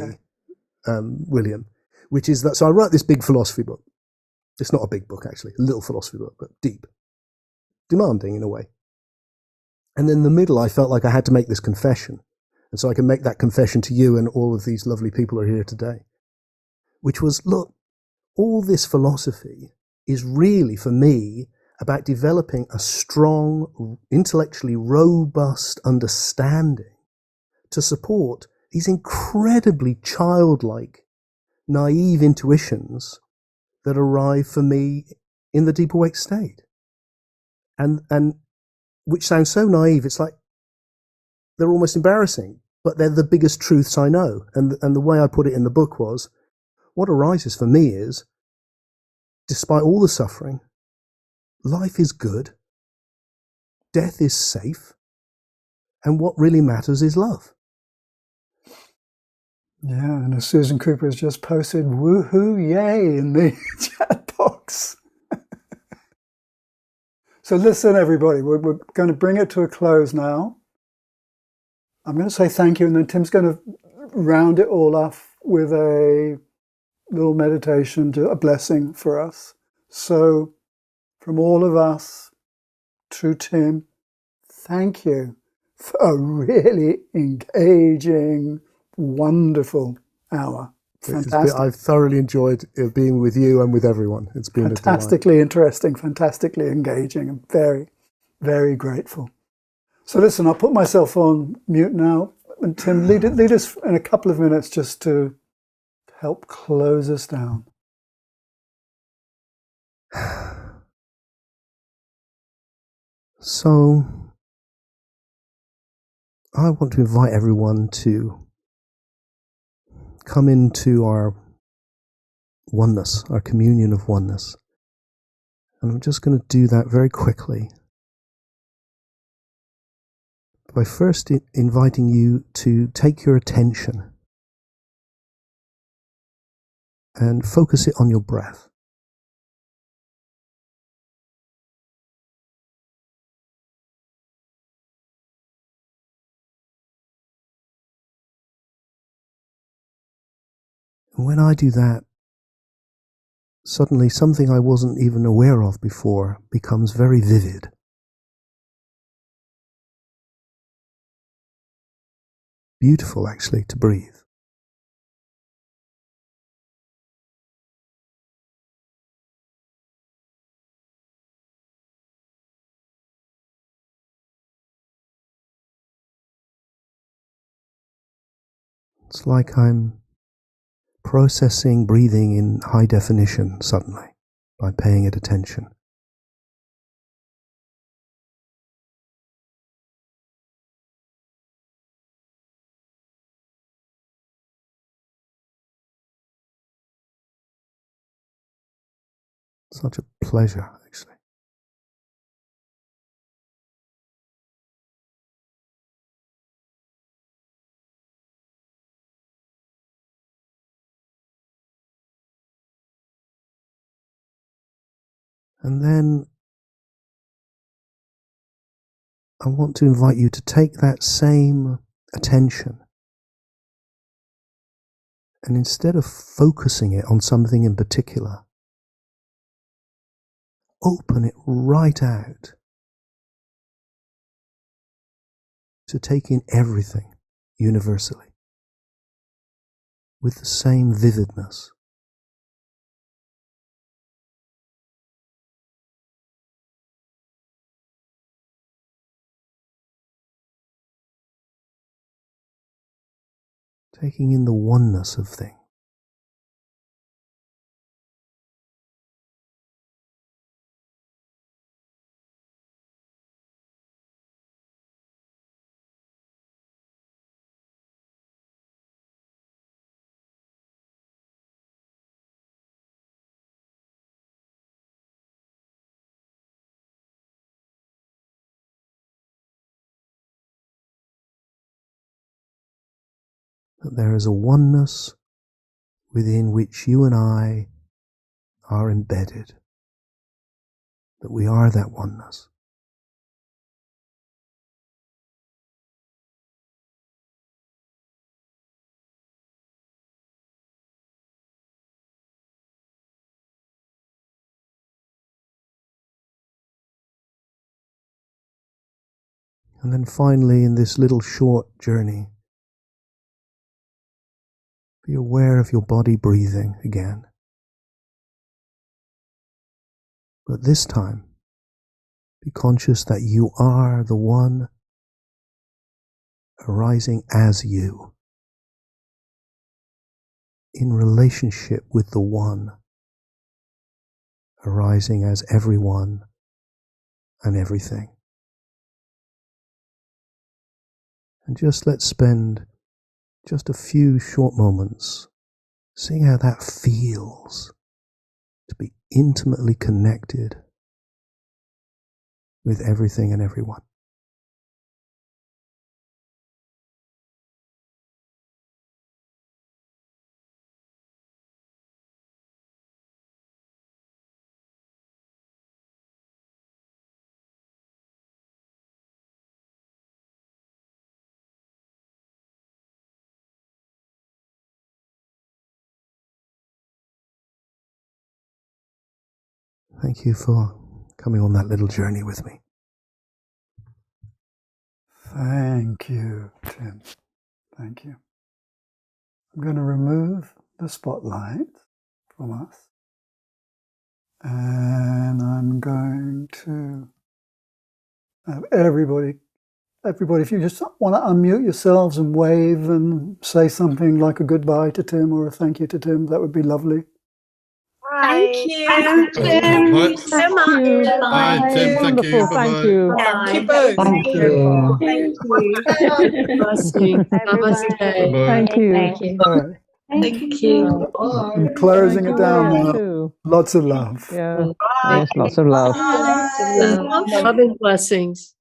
William, which is that. So I wrote this big philosophy book. It's not a big book, actually, a little philosophy book, but deep, demanding in a way. And then in the middle, I felt like I had to make this confession. And so I can make that confession to you and all of these lovely people who are here today, which was, look, all this philosophy is really, for me, about developing a strong, intellectually robust understanding to support these incredibly childlike, naive intuitions that arrive for me in the deep awake state. And which sounds so naive, it's like they're almost embarrassing, but they're the biggest truths I know. And the way I put it in the book was, what arises for me is, despite all the suffering, life is good, death is safe, and what really matters is love. Yeah, and as Susan Cooper has just posted, woohoo, yay, in the chat box. So listen, everybody, we're going to bring it to a close now. I'm going to say thank you, and then Tim's going to round it all off with a little meditation, a blessing for us. So from all of us to Tim, thank you for a really engaging, wonderful hour. Fantastic. I've thoroughly enjoyed being with you and with everyone. It's been fantastically interesting, fantastically engaging, and very, very grateful. So listen, I'll put myself on mute now, and Tim, lead us in a couple of minutes just to help close us down. So I want to invite everyone to come into our oneness, our communion of oneness. And I'm just going to do that very quickly by first inviting you to take your attention and focus it on your breath. And when I do that, suddenly something I wasn't even aware of before becomes very vivid. Beautiful, actually, to breathe. It's like I'm processing breathing in high definition suddenly by paying it attention. Such a pleasure, actually. And then I want to invite you to take that same attention and instead of focusing it on something in particular, open it right out to take in everything universally with the same vividness. Taking in the oneness of things. That there is a oneness within which you and I are embedded. That we are that oneness. And then finally, in this little short journey, be aware of your body breathing again. But this time, Be conscious that you are the one arising as you, in relationship with the one arising as everyone and everything. And just let's spend just a few short moments seeing how that feels to be intimately connected with everything and everyone. Thank you for coming on that little journey with me. Thank you, Tim. Thank you. I'm going to remove the spotlight from us. And I'm going to have everybody, if you just want to unmute yourselves and wave and say something like a goodbye to Tim or a thank you to Tim, that would be lovely. Thank you. Thank you. Thank you so much. Hi, Tim. Thank you. Wonderful. Thank you. Thank you both. Thank you. Thank you. Blessing. Namaste. Thank you. Thank you. All right. Thank you. I'm closing it down now. Too. Lots of love. Yeah. Yes, lots of love. Love and blessings.